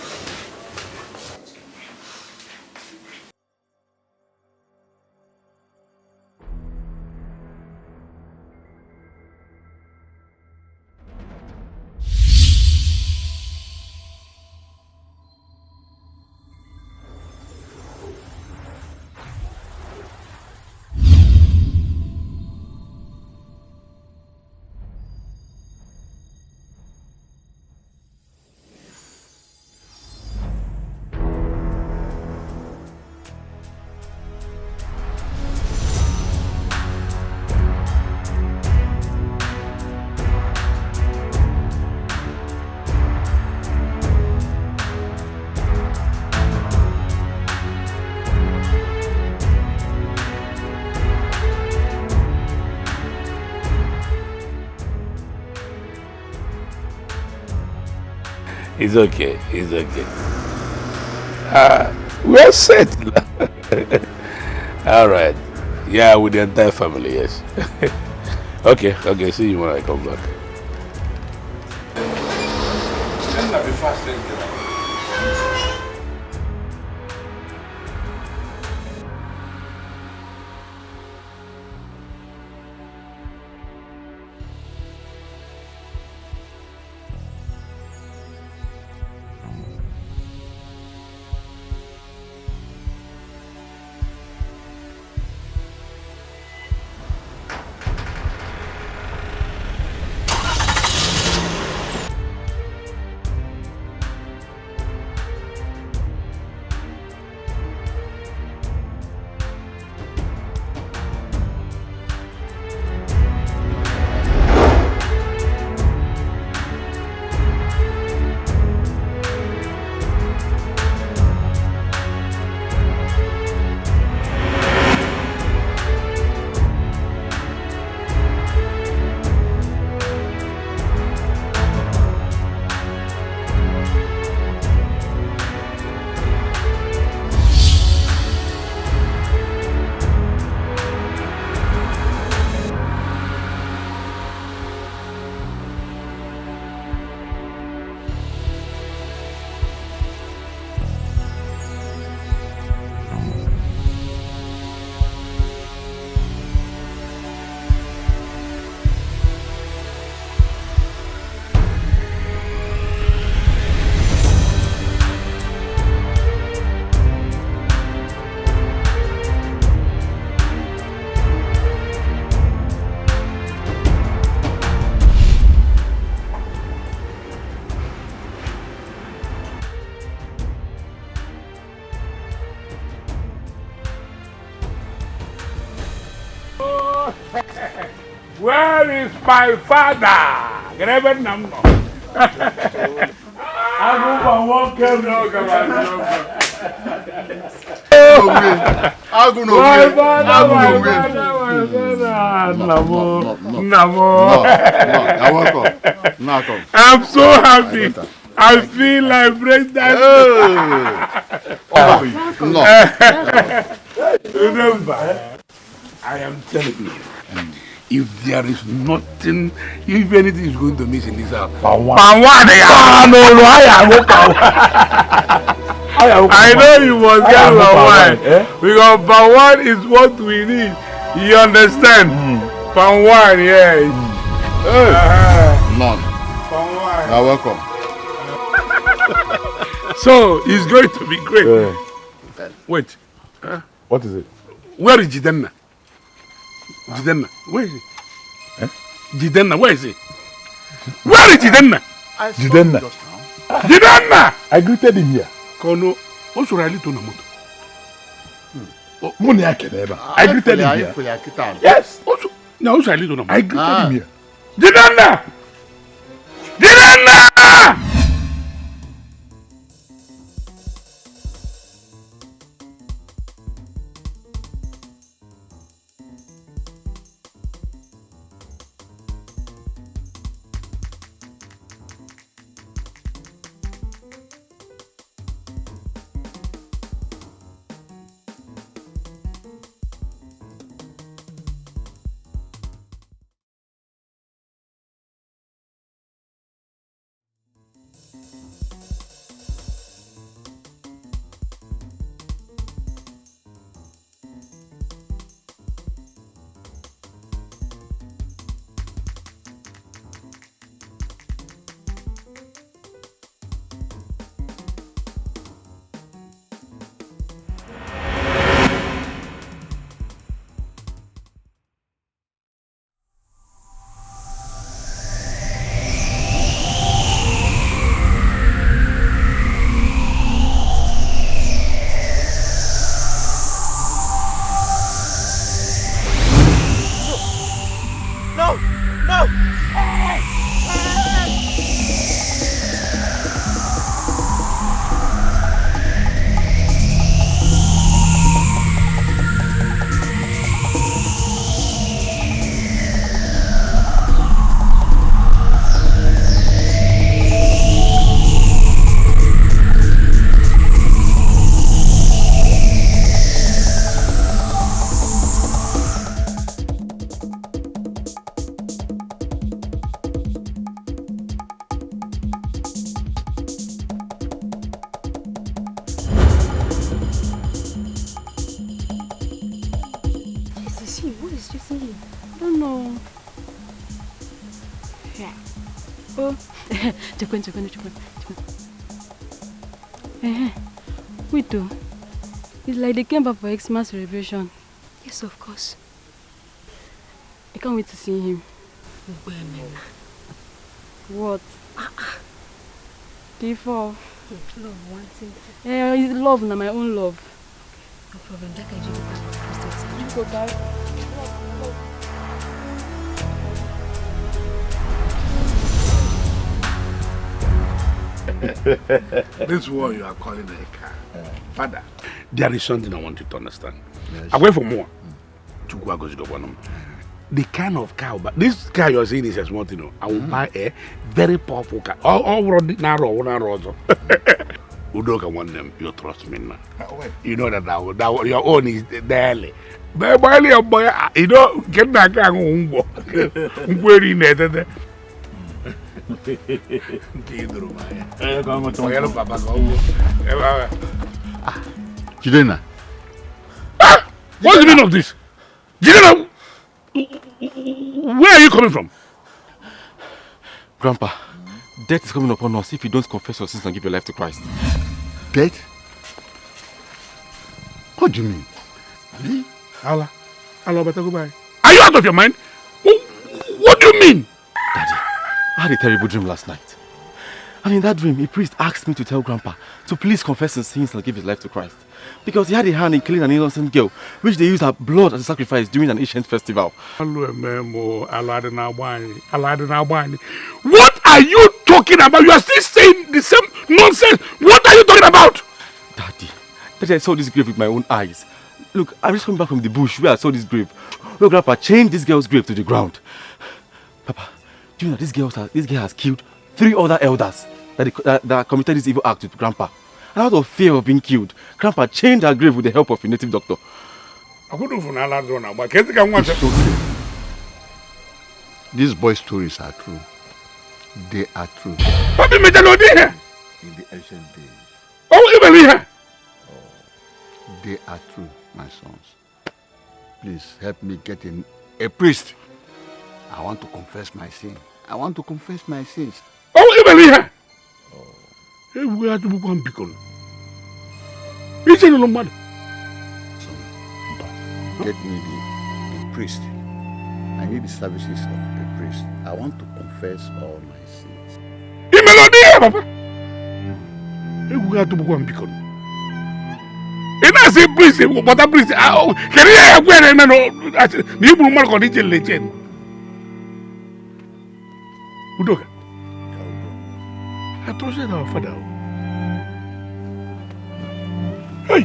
Speaker 3: It's okay. It's okay. We're set. All right. Yeah, with the entire family, yes. Okay. See you when I come back.
Speaker 8: Be fast,
Speaker 3: Where is my father? Reverend Namno. I'm so happy. I feel like breakdance. Remember, I am telling you, if there is nothing, if anything is going to miss in this house, I know you must get Pawan, because Pawan is what we need. You understand? Pawan, yes.
Speaker 2: None. You're welcome.
Speaker 3: So it's going to be great. Wait.
Speaker 8: What is it?
Speaker 3: Where is Jidenna? Jidenna, where is he? Jidenna, where is he? Where is Jidenna?
Speaker 8: Jidenna.
Speaker 3: Jidenna!
Speaker 8: I greeted him here.
Speaker 3: Kono, what should I lead to Namoto?
Speaker 8: I greeted him here.
Speaker 3: Yes. Now, what should I lead to Namoto?
Speaker 8: I greeted him here.
Speaker 3: Jidenna! Jidenna!
Speaker 9: Wait though. It's like they came back for Xmas celebration. Yes, of course. I can't wait to see him. What? D4.
Speaker 11: Love, one thing.
Speaker 9: Yeah, it's love, not my own love.
Speaker 11: No problem. That can you
Speaker 9: Go back.
Speaker 3: This one you are calling a car. Father, there is something I want you to understand. Yes. Away from more. The kind of car, but this car you're seeing is a small thing. I will buy a very powerful car. All narrow. Udoka want them, you trust me now. You know that your own is daily. But boy, you know, get that car on.
Speaker 2: Jidenna.
Speaker 3: What's the meaning of this? Jidenna, where are you coming from?
Speaker 7: Grandpa, death is coming upon us if you don't confess your sins and give your life to Christ.
Speaker 2: Death? What do you mean?
Speaker 3: Allah, better go by. Are you out of your mind? What do you mean?
Speaker 7: Daddy, I had a terrible dream last night. And in that dream, a priest asked me to tell Grandpa to please confess his sins and give his life to Christ.
Speaker 17: because he had a hand in killing an innocent girl, which they used her blood as a sacrifice during an ancient festival.
Speaker 3: What are you talking about? You are still saying the same nonsense. What are you talking about?
Speaker 17: Daddy, I saw this grave with my own eyes. Look, I'm just coming back from the bush where I saw this grave. Your Grandpa chained this girl's grave to the ground. Papa, do you know this girl has killed 3 other elders that committed this evil act with Grandpa? And out of fear of being killed, Grandpa chained her grave with the help of a native doctor.
Speaker 2: These boys' stories are true. They are true.
Speaker 3: What in the
Speaker 2: ancient days. They are true, my sons. Please help me get a priest. I want to confess my sin. I want to confess my sins.
Speaker 8: Get me
Speaker 2: the priest. I need the services of a priest. I want to confess all my sins.
Speaker 8: Udoka, I trusted our father. Hey!